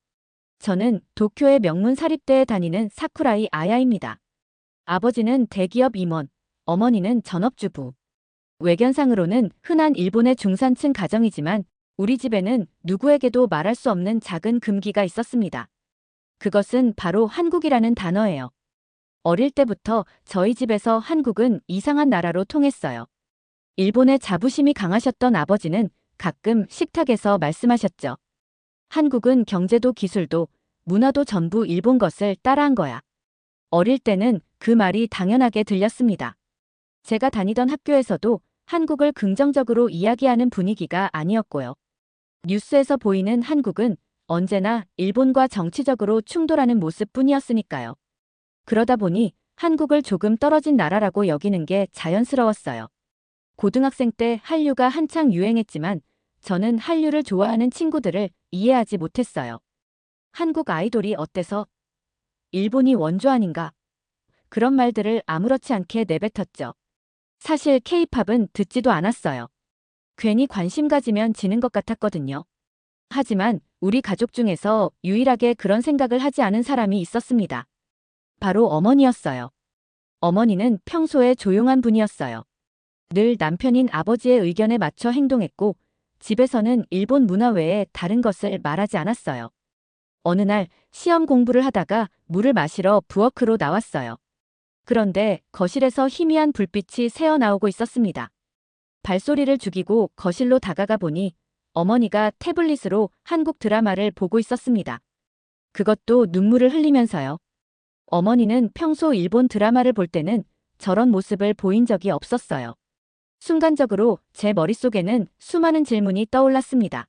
저는 도쿄의 명문 사립대에 다니는 사쿠라이 아야입니다. 아버지는 대기업 임원, 어머니는 전업주부. 외견상으로는 흔한 일본의 중산층 가정이지만 우리 집에는 누구에게도 말할 수 없는 작은 금기가 있었습니다. 그것은 바로 한국이라는 단어예요. 어릴 때부터 저희 집에서 한국은 이상한 나라로 통했어요. 일본의 자부심이 강하셨던 아버지는 가끔 식탁에서 말씀하셨죠. 한국은 경제도 기술도 문화도 전부 일본 것을 따라한 거야. 어릴 때는 그 말이 당연하게 들렸습니다. 제가 다니던 학교에서도 한국을 긍정적으로 이야기하는 분위기가 아니었고요. 뉴스에서 보이는 한국은 언제나 일본과 정치적으로 충돌하는 모습뿐이었으니까요. 그러다 보니 한국을 조금 떨어진 나라라고 여기는 게 자연스러웠어요. 고등학생 때 한류가 한창 유행했지만 저는 한류를 좋아하는 친구들을 이해하지 못했어요. 한국 아이돌이 어때서? 일본이 원조 아닌가? 그런 말들을 아무렇지 않게 내뱉었죠. 사실 K-팝은 듣지도 않았어요. 괜히 관심 가지면 지는 것 같았거든요. 하지만 우리 가족 중에서 유일하게 그런 생각을 하지 않은 사람이 있었습니다. 바로 어머니였어요. 어머니는 평소에 조용한 분이었어요. 늘 남편인 아버지의 의견에 맞춰 행동했고 집에서는 일본 문화 외에 다른 것을 말하지 않았어요. 어느 날 시험 공부를 하다가 물을 마시러 부엌으로 나왔어요. 그런데 거실에서 희미한 불빛이 새어나오고 있었습니다. 발소리를 죽이고 거실로 다가가 보니 어머니가 태블릿으로 한국 드라마를 보고 있었습니다. 그것도 눈물을 흘리면서요. 어머니는 평소 일본 드라마를 볼 때는 저런 모습을 보인 적이 없었어요. 순간적으로 제 머릿속에는 수많은 질문이 떠올랐습니다.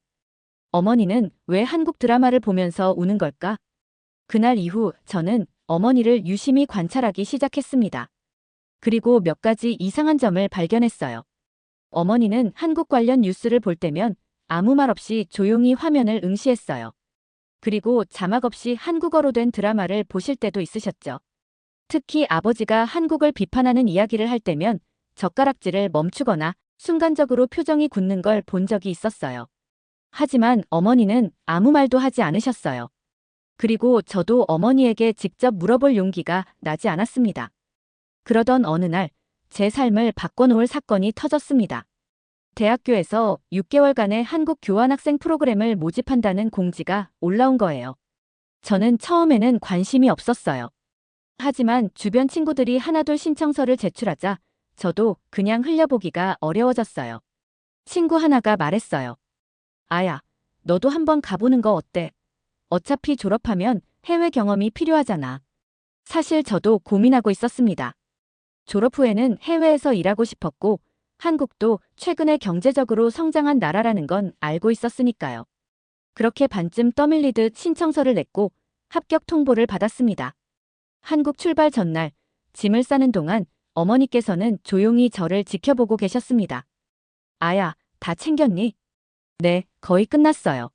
어머니는 왜 한국 드라마를 보면서 우는 걸까? 그날 이후 저는 어머니를 유심히 관찰하기 시작했습니다. 그리고 몇 가지 이상한 점을 발견했어요. 어머니는 한국 관련 뉴스를 볼 때면 아무 말 없이 조용히 화면을 응시했어요. 그리고 자막 없이 한국어로 된 드라마를 보실 때도 있으셨죠. 특히 아버지가 한국을 비판하는 이야기를 할 때면 젓가락질을 멈추거나 순간적으로 표정이 굳는 걸 본 적이 있었어요. 하지만 어머니는 아무 말도 하지 않으셨어요. 그리고 저도 어머니에게 직접 물어볼 용기가 나지 않았습니다. 그러던 어느 날 제 삶을 바꿔놓을 사건이 터졌습니다. 대학교에서 6개월간의 한국 교환학생 프로그램을 모집한다는 공지가 올라온 거예요. 저는 처음에는 관심이 없었어요. 하지만 주변 친구들이 하나둘 신청서를 제출하자 저도 그냥 흘려보기가 어려워졌어요. 친구 하나가 말했어요. 아야, 너도 한번 가보는 거 어때? 어차피 졸업하면 해외 경험이 필요하잖아. 사실 저도 고민하고 있었습니다. 졸업 후에는 해외에서 일하고 싶었고 한국도 최근에 경제적으로 성장한 나라라는 건 알고 있었으니까요. 그렇게 반쯤 떠밀리듯 신청서를 냈고 합격 통보를 받았습니다. 한국 출발 전날 짐을 싸는 동안 어머니께서는 조용히 저를 지켜보고 계셨습니다. 아야, 다 챙겼니? 네, 거의 끝났어요.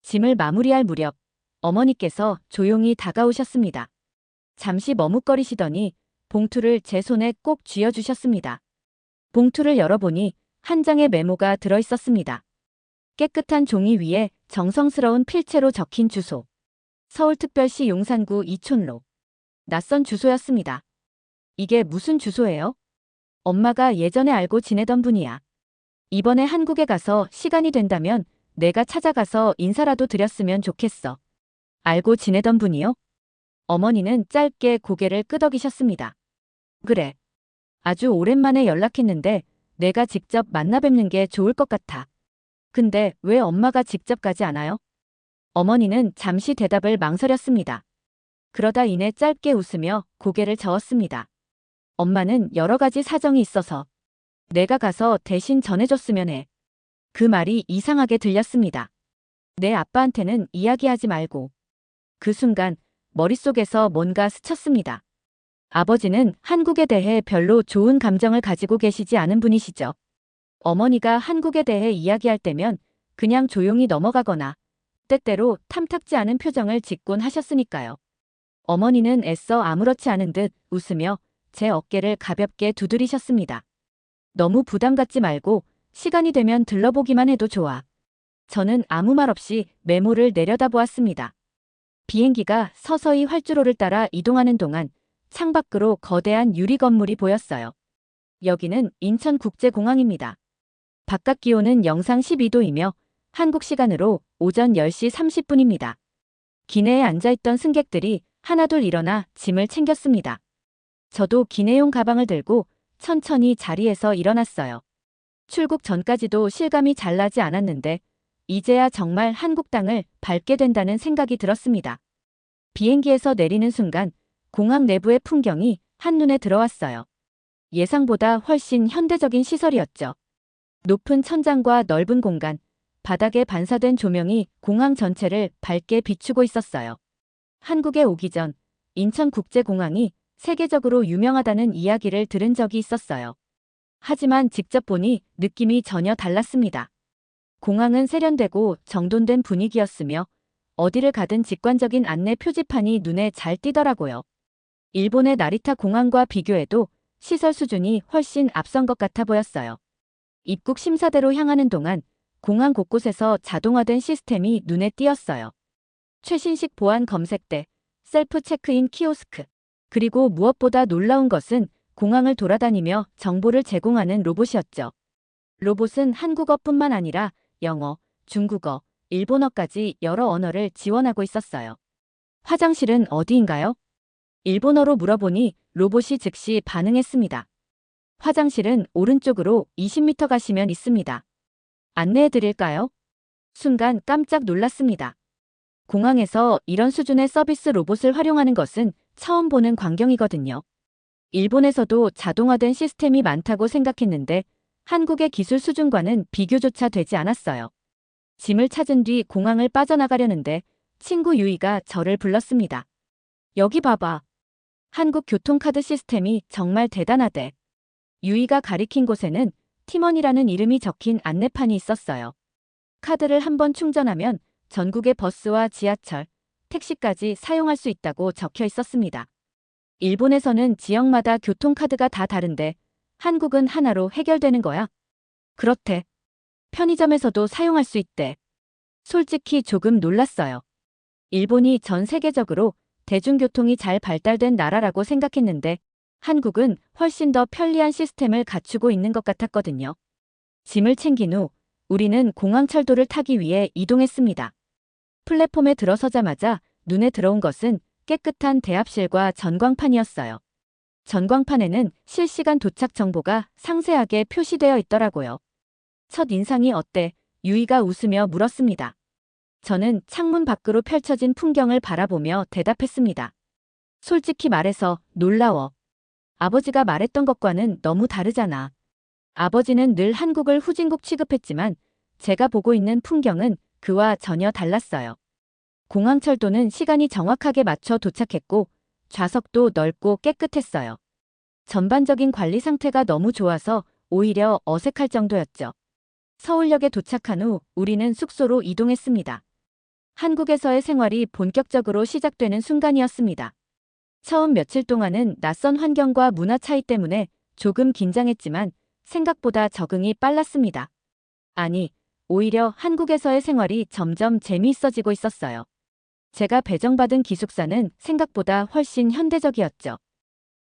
짐을 마무리할 무렵 어머니께서 조용히 다가오셨습니다. 잠시 머뭇거리시더니 봉투를 제 손에 꼭 쥐어주셨습니다. 봉투를 열어보니 한 장의 메모가 들어있었습니다. 깨끗한 종이 위에 정성스러운 필체로 적힌 주소. 서울특별시 용산구 이촌로. 낯선 주소였습니다. 이게 무슨 주소예요? 엄마가 예전에 알고 지내던 분이야. 이번에 한국에 가서 시간이 된다면 내가 찾아가서 인사라도 드렸으면 좋겠어. 알고 지내던 분이요? 어머니는 짧게 고개를 끄덕이셨습니다. 그래. 아주 오랜만에 연락했는데 내가 직접 만나 뵙는 게 좋을 것 같아. 근데 왜 엄마가 직접 가지 않아요? 어머니는 잠시 대답을 망설였습니다. 그러다 이내 짧게 웃으며 고개를 저었습니다. 엄마는 여러 가지 사정이 있어서 내가 가서 대신 전해줬으면 해. 그 말이 이상하게 들렸습니다. 내 아빠한테는 이야기하지 말고. 그 순간 머릿속에서 뭔가 스쳤습니다. 아버지는 한국에 대해 별로 좋은 감정을 가지고 계시지 않은 분이시죠. 어머니가 한국에 대해 이야기할 때면 그냥 조용히 넘어가거나 때때로 탐탁지 않은 표정을 짓곤 하셨으니까요. 어머니는 애써 아무렇지 않은 듯 웃으며 제 어깨를 가볍게 두드리셨습니다. 너무 부담 갖지 말고 시간이 되면 들러보기만 해도 좋아. 저는 아무 말 없이 메모를 내려다보았습니다. 비행기가 서서히 활주로를 따라 이동하는 동안 창밖으로 거대한 유리 건물이 보였어요. 여기는 인천국제공항입니다. 바깥 기온은 영상 12도이며 한국 시간으로 오전 10시 30분입니다. 기내에 앉아있던 승객들이 하나둘 일어나 짐을 챙겼습니다. 저도 기내용 가방을 들고 천천히 자리에서 일어났어요. 출국 전까지도 실감이 잘 나지 않았는데 이제야 정말 한국 땅을 밟게 된다는 생각이 들었습니다. 비행기에서 내리는 순간 공항 내부의 풍경이 한눈에 들어왔어요. 예상보다 훨씬 현대적인 시설이었죠. 높은 천장과 넓은 공간, 바닥에 반사된 조명이 공항 전체를 밝게 비추고 있었어요. 한국에 오기 전 인천국제공항이 세계적으로 유명하다는 이야기를 들은 적이 있었어요. 하지만 직접 보니 느낌이 전혀 달랐습니다. 공항은 세련되고 정돈된 분위기였으며 어디를 가든 직관적인 안내 표지판이 눈에 잘 띄더라고요. 일본의 나리타 공항과 비교해도 시설 수준이 훨씬 앞선 것 같아 보였어요. 입국 심사대로 향하는 동안 공항 곳곳에서 자동화된 시스템이 눈에 띄었어요. 최신식 보안 검색대, 셀프 체크인 키오스크, 그리고 무엇보다 놀라운 것은 공항을 돌아다니며 정보를 제공하는 로봇이었죠. 로봇은 한국어뿐만 아니라 영어, 중국어, 일본어까지 여러 언어를 지원하고 있었어요. 화장실은 어디인가요? 일본어로 물어보니 로봇이 즉시 반응했습니다. 화장실은 오른쪽으로 20m 가시면 있습니다. 안내해 드릴까요? 순간 깜짝 놀랐습니다. 공항에서 이런 수준의 서비스 로봇을 활용하는 것은 처음 보는 광경이거든요. 일본에서도 자동화된 시스템이 많다고 생각했는데 한국의 기술 수준과는 비교조차 되지 않았어요. 짐을 찾은 뒤 공항을 빠져나가려는데 친구 유이가 저를 불렀습니다. 여기 봐봐. 한국 교통카드 시스템이 정말 대단하대. 유이가 가리킨 곳에는 팀원이라는 이름이 적힌 안내판이 있었어요. 카드를 한번 충전하면 전국의 버스와 지하철, 택시까지 사용할 수 있다고 적혀 있었습니다. 일본에서는 지역마다 교통카드가 다 다른데 한국은 하나로 해결되는 거야? 그렇대. 편의점에서도 사용할 수 있대. 솔직히 조금 놀랐어요. 일본이 전 세계적으로 대중교통이 잘 발달된 나라라고 생각했는데 한국은 훨씬 더 편리한 시스템을 갖추고 있는 것 같았거든요. 짐을 챙긴 후 우리는 공항철도를 타기 위해 이동했습니다. 플랫폼에 들어서자마자 눈에 들어온 것은 깨끗한 대합실과 전광판이었어요. 전광판에는 실시간 도착 정보가 상세하게 표시되어 있더라고요. 첫 인상이 어때? 유이가 웃으며 물었습니다. 저는 창문 밖으로 펼쳐진 풍경을 바라보며 대답했습니다. 솔직히 말해서 놀라워. 아버지가 말했던 것과는 너무 다르잖아. 아버지는 늘 한국을 후진국 취급했지만 제가 보고 있는 풍경은 그와 전혀 달랐어요. 공항철도는 시간이 정확하게 맞춰 도착했고 좌석도 넓고 깨끗했어요. 전반적인 관리 상태가 너무 좋아서 오히려 어색할 정도였죠. 서울역에 도착한 후 우리는 숙소로 이동했습니다. 한국에서의 생활이 본격적으로 시작되는 순간이었습니다. 처음 며칠 동안은 낯선 환경과 문화 차이 때문에 조금 긴장했지만 생각보다 적응이 빨랐습니다. 아니, 오히려 한국에서의 생활이 점점 재미있어지고 있었어요. 제가 배정받은 기숙사는 생각보다 훨씬 현대적이었죠.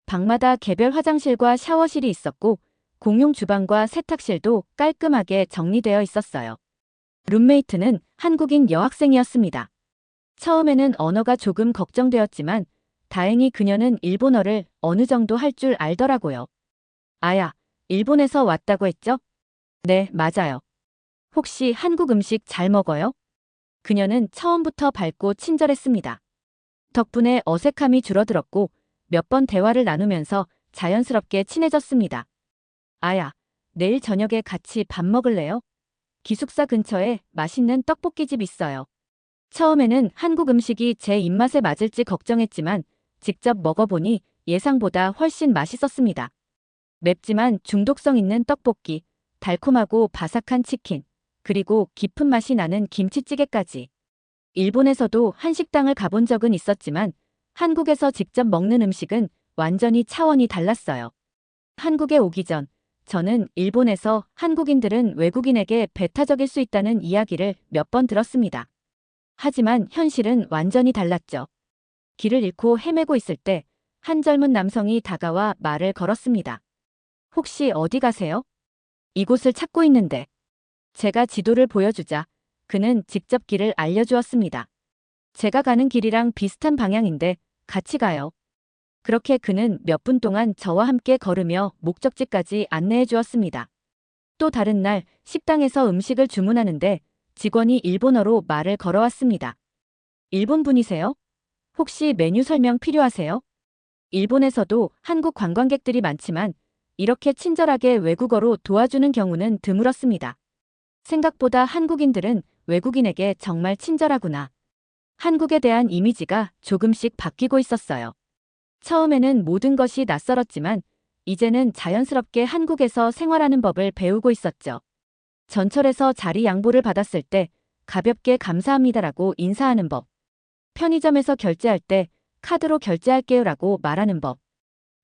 방마다 개별 화장실과 샤워실이 있었고 공용 주방과 세탁실도 깔끔하게 정리되어 있었어요. 룸메이트는 한국인 여학생이었습니다. 처음에는 언어가 조금 걱정되었지만 다행히 그녀는 일본어를 어느 정도 할 줄 알더라고요. 아야, 일본에서 왔다고 했죠? 네, 맞아요. 혹시 한국 음식 잘 먹어요? 그녀는 처음부터 밝고 친절했습니다. 덕분에 어색함이 줄어들었고 몇 번 대화를 나누면서 자연스럽게 친해졌습니다. 아야, 내일 저녁에 같이 밥 먹을래요? 기숙사 근처에 맛있는 떡볶이집 있어요. 처음에는 한국 음식이 제 입맛에 맞을지 걱정했지만 직접 먹어보니 예상보다 훨씬 맛있었습니다. 맵지만 중독성 있는 떡볶이, 달콤하고 바삭한 치킨, 그리고 깊은 맛이 나는 김치찌개까지. 일본에서도 한식당을 가본 적은 있었지만 한국에서 직접 먹는 음식은 완전히 차원이 달랐어요. 한국에 오기 전 저는 일본에서 한국인들은 외국인에게 배타적일 수 있다는 이야기를 몇 번 들었습니다. 하지만 현실은 완전히 달랐죠. 길을 잃고 헤매고 있을 때 한 젊은 남성이 다가와 말을 걸었습니다. 혹시 어디 가세요? 이곳을 찾고 있는데. 제가 지도를 보여주자 그는 직접 길을 알려주었습니다. 제가 가는 길이랑 비슷한 방향인데 같이 가요. 그렇게 그는 몇 분 동안 저와 함께 걸으며 목적지까지 안내해 주었습니다. 또 다른 날 식당에서 음식을 주문하는데 직원이 일본어로 말을 걸어왔습니다. 일본 분이세요? 혹시 메뉴 설명 필요하세요? 일본에서도 한국 관광객들이 많지만 이렇게 친절하게 외국어로 도와주는 경우는 드물었습니다. 생각보다 한국인들은 외국인에게 정말 친절하구나. 한국에 대한 이미지가 조금씩 바뀌고 있었어요. 처음에는 모든 것이 낯설었지만 이제는 자연스럽게 한국에서 생활하는 법을 배우고 있었죠. 전철에서 자리 양보를 받았을 때 가볍게 감사합니다라고 인사하는 법. 편의점에서 결제할 때 카드로 결제할게요라고 말하는 법.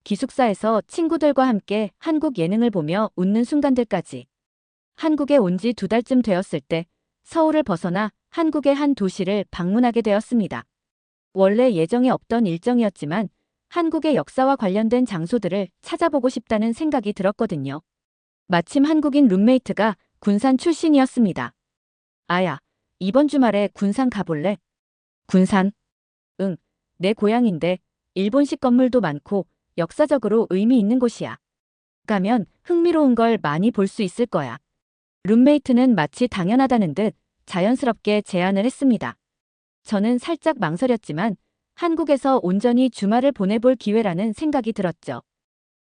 기숙사에서 친구들과 함께 한국 예능을 보며 웃는 순간들까지. 한국에 온 지 2달쯤 되었을 때 서울을 벗어나 한국의 한 도시를 방문하게 되었습니다. 원래 예정에 없던 일정이었지만 한국의 역사와 관련된 장소들을 찾아보고 싶다는 생각이 들었거든요. 마침 한국인 룸메이트가 군산 출신이었습니다. 아야, 이번 주말에 군산 가볼래? 군산? 응, 내 고향인데 일본식 건물도 많고 역사적으로 의미 있는 곳이야. 가면 흥미로운 걸 많이 볼 수 있을 거야. 룸메이트는 마치 당연하다는 듯 자연스럽게 제안을 했습니다. 저는 살짝 망설였지만 한국에서 온전히 주말을 보내볼 기회라는 생각이 들었죠.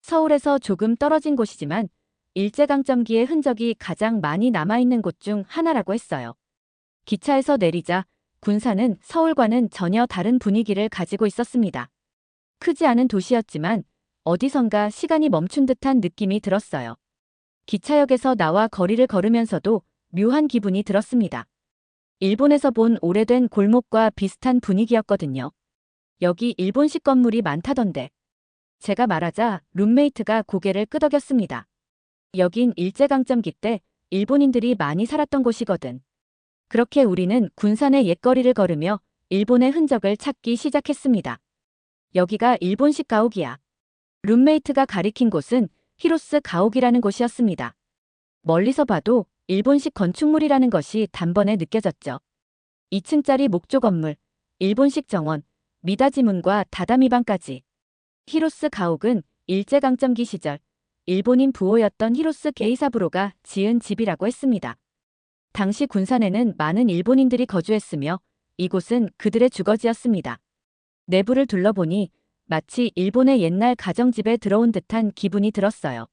서울에서 조금 떨어진 곳이지만 일제강점기의 흔적이 가장 많이 남아있는 곳 중 하나라고 했어요. 기차에서 내리자 군산은 서울과는 전혀 다른 분위기를 가지고 있었습니다. 크지 않은 도시였지만 어디선가 시간이 멈춘 듯한 느낌이 들었어요. 기차역에서 나와 거리를 걸으면서도 묘한 기분이 들었습니다. 일본에서 본 오래된 골목과 비슷한 분위기였거든요. 여기 일본식 건물이 많다던데. 제가 말하자 룸메이트가 고개를 끄덕였습니다. 여긴 일제강점기 때 일본인들이 많이 살았던 곳이거든. 그렇게 우리는 군산의 옛거리를 걸으며 일본의 흔적을 찾기 시작했습니다. 여기가 일본식 가옥이야. 룸메이트가 가리킨 곳은 히로스 가옥이라는 곳이었습니다. 멀리서 봐도 일본식 건축물이라는 것이 단번에 느껴졌죠. 2층짜리 목조 건물, 일본식 정원, 미다지문과 다다미방까지. 히로스 가옥은 일제강점기 시절 일본인 부호였던 히로스 게이사부로가 지은 집이라고 했습니다. 당시 군산에는 많은 일본인들이 거주했으며 이곳은 그들의 주거지였습니다. 내부를 둘러보니 마치 일본의 옛날 가정집에 들어온 듯한 기분이 들었어요.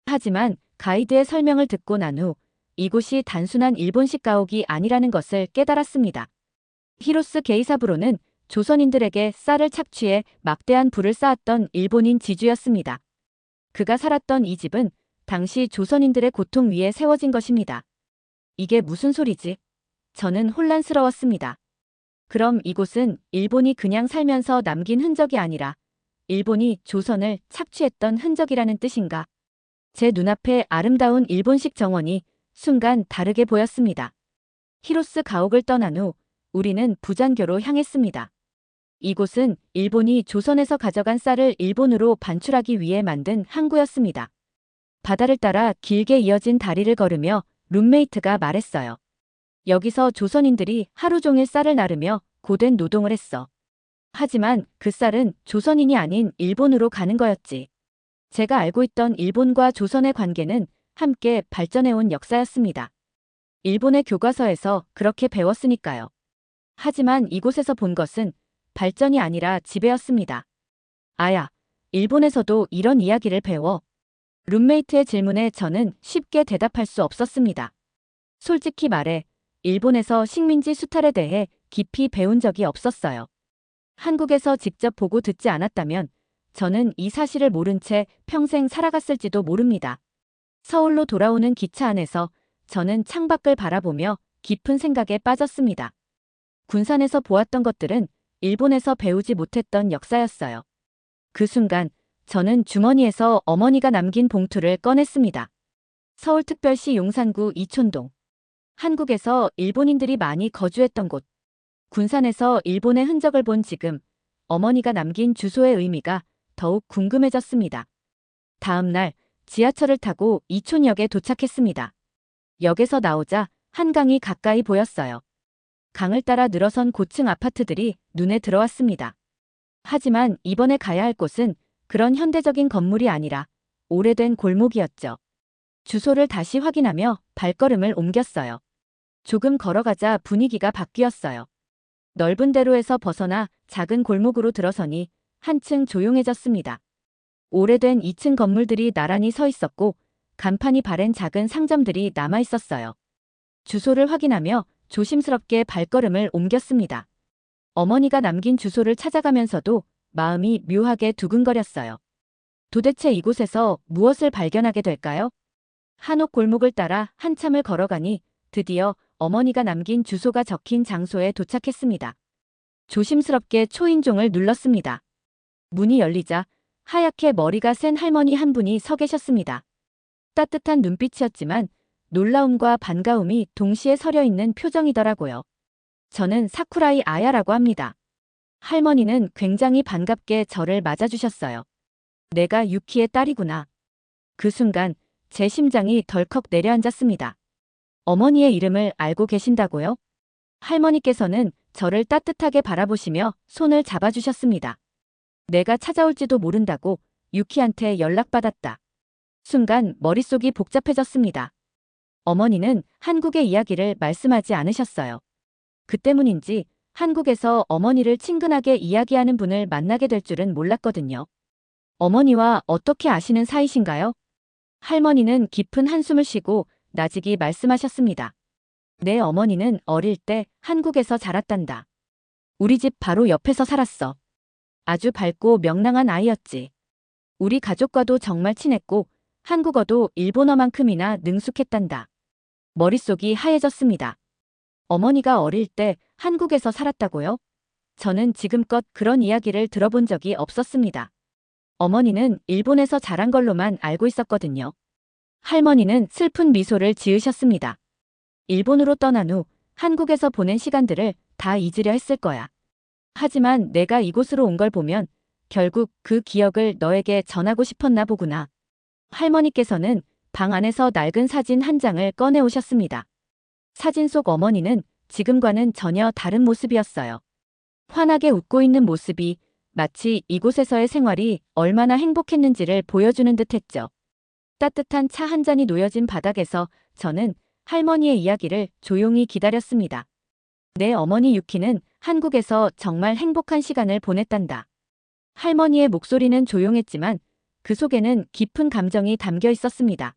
하지만 가이드의 설명을 듣고 난 후 이곳이 단순한 일본식 가옥이 아니라는 것을 깨달았습니다. 히로스 게이사부로는 조선인들에게 쌀을 착취해 막대한 부를 쌓았던 일본인 지주였습니다. 그가 살았던 이 집은 당시 조선인들의 고통 위에 세워진 것입니다. 이게 무슨 소리지? 저는 혼란스러웠습니다. 그럼 이곳은 일본이 그냥 살면서 남긴 흔적이 아니라 일본이 조선을 착취했던 흔적이라는 뜻인가? 제 눈앞에 아름다운 일본식 정원이 순간 다르게 보였습니다. 히로스 가옥을 떠난 후 우리는 부잔교로 향했습니다. 이곳은 일본이 조선에서 가져간 쌀을 일본으로 반출하기 위해 만든 항구였습니다. 바다를 따라 길게 이어진 다리를 걸으며 룸메이트가 말했어요. 여기서 조선인들이 하루 종일 쌀을 나르며 고된 노동을 했어. 하지만 그 쌀은 조선인이 아닌 일본으로 가는 거였지. 제가 알고 있던 일본과 조선의 관계는 함께 발전해온 역사였습니다. 일본의 교과서에서 그렇게 배웠으니까요. 하지만 이곳에서 본 것은 발전이 아니라 지배였습니다. 아야, 일본에서도 이런 이야기를 배워. 룸메이트의 질문에 저는 쉽게 대답할 수 없었습니다. 솔직히 말해, 일본에서 식민지 수탈에 대해 깊이 배운 적이 없었어요. 한국에서 직접 보고 듣지 않았다면 저는 이 사실을 모른 채 평생 살아갔을지도 모릅니다. 서울로 돌아오는 기차 안에서 저는 창밖을 바라보며 깊은 생각에 빠졌습니다. 군산에서 보았던 것들은 일본에서 배우지 못했던 역사였어요. 그 순간 저는 주머니에서 어머니가 남긴 봉투를 꺼냈습니다. 서울특별시 용산구 이촌동. 한국에서 일본인들이 많이 거주했던 곳. 군산에서 일본의 흔적을 본 지금 어머니가 남긴 주소의 의미가 더욱 궁금해졌습니다. 다음 날 지하철을 타고 이촌역에 도착했습니다. 역에서 나오자 한강이 가까이 보였어요. 강을 따라 늘어선 고층 아파트들이 눈에 들어왔습니다. 하지만 이번에 가야 할 곳은 그런 현대적인 건물이 아니라 오래된 골목이었죠. 주소를 다시 확인하며 발걸음을 옮겼어요. 조금 걸어가자 분위기가 바뀌었어요. 넓은 대로에서 벗어나 작은 골목으로 들어서니 한층 조용해졌습니다. 오래된 2층 건물들이 나란히 서 있었고 간판이 바랜 작은 상점들이 남아 있었어요. 주소를 확인하며 조심스럽게 발걸음을 옮겼습니다. 어머니가 남긴 주소를 찾아가면서도 마음이 묘하게 두근거렸어요. 도대체 이곳에서 무엇을 발견하게 될까요? 한옥 골목을 따라 한참을 걸어가니 드디어 어머니가 남긴 주소가 적힌 장소에 도착했습니다. 조심스럽게 초인종을 눌렀습니다. 문이 열리자 하얗게 머리가 센 할머니 한 분이 서 계셨습니다. 따뜻한 눈빛이었지만 놀라움과 반가움이 동시에 서려 있는 표정이더라고요. 저는 사쿠라이 아야라고 합니다. 할머니는 굉장히 반갑게 저를 맞아주셨어요. 내가 유키의 딸이구나. 그 순간 제 심장이 덜컥 내려앉았습니다. 어머니의 이름을 알고 계신다고요? 할머니께서는 저를 따뜻하게 바라보시며 손을 잡아주셨습니다. 내가 찾아올지도 모른다고 유키한테 연락받았다. 순간 머릿속이 복잡해졌습니다. 어머니는 한국의 이야기를 말씀하지 않으셨어요. 그 때문인지 한국에서 어머니를 친근하게 이야기하는 분을 만나게 될 줄은 몰랐거든요. 어머니와 어떻게 아시는 사이신가요? 할머니는 깊은 한숨을 쉬고 나직이 말씀하셨습니다. 내 어머니는 어릴 때 한국에서 자랐단다. 우리 집 바로 옆에서 살았어. 아주 밝고 명랑한 아이였지. 우리 가족과도 정말 친했고 한국어도 일본어만큼이나 능숙했단다. 머릿속이 하얘졌습니다. 어머니가 어릴 때 한국에서 살았다고요? 저는 지금껏 그런 이야기를 들어본 적이 없었습니다. 어머니는 일본에서 자란 걸로만 알고 있었거든요. 할머니는 슬픈 미소를 지으셨습니다. 일본으로 떠난 후 한국에서 보낸 시간들을 다 잊으려 했을 거야. 하지만 내가 이곳으로 온 걸 보면 결국 그 기억을 너에게 전하고 싶었나 보구나. 할머니께서는 방 안에서 낡은 사진 한 장을 꺼내 오셨습니다. 사진 속 어머니는 지금과는 전혀 다른 모습이었어요. 환하게 웃고 있는 모습이 마치 이곳에서의 생활이 얼마나 행복했는지를 보여주는 듯했죠. 따뜻한 차 한 잔이 놓여진 바닥에서 저는 할머니의 이야기를 조용히 기다렸습니다. 내 어머니 유키는 한국에서 정말 행복한 시간을 보냈단다. 할머니의 목소리는 조용했지만 그 속에는 깊은 감정이 담겨 있었습니다.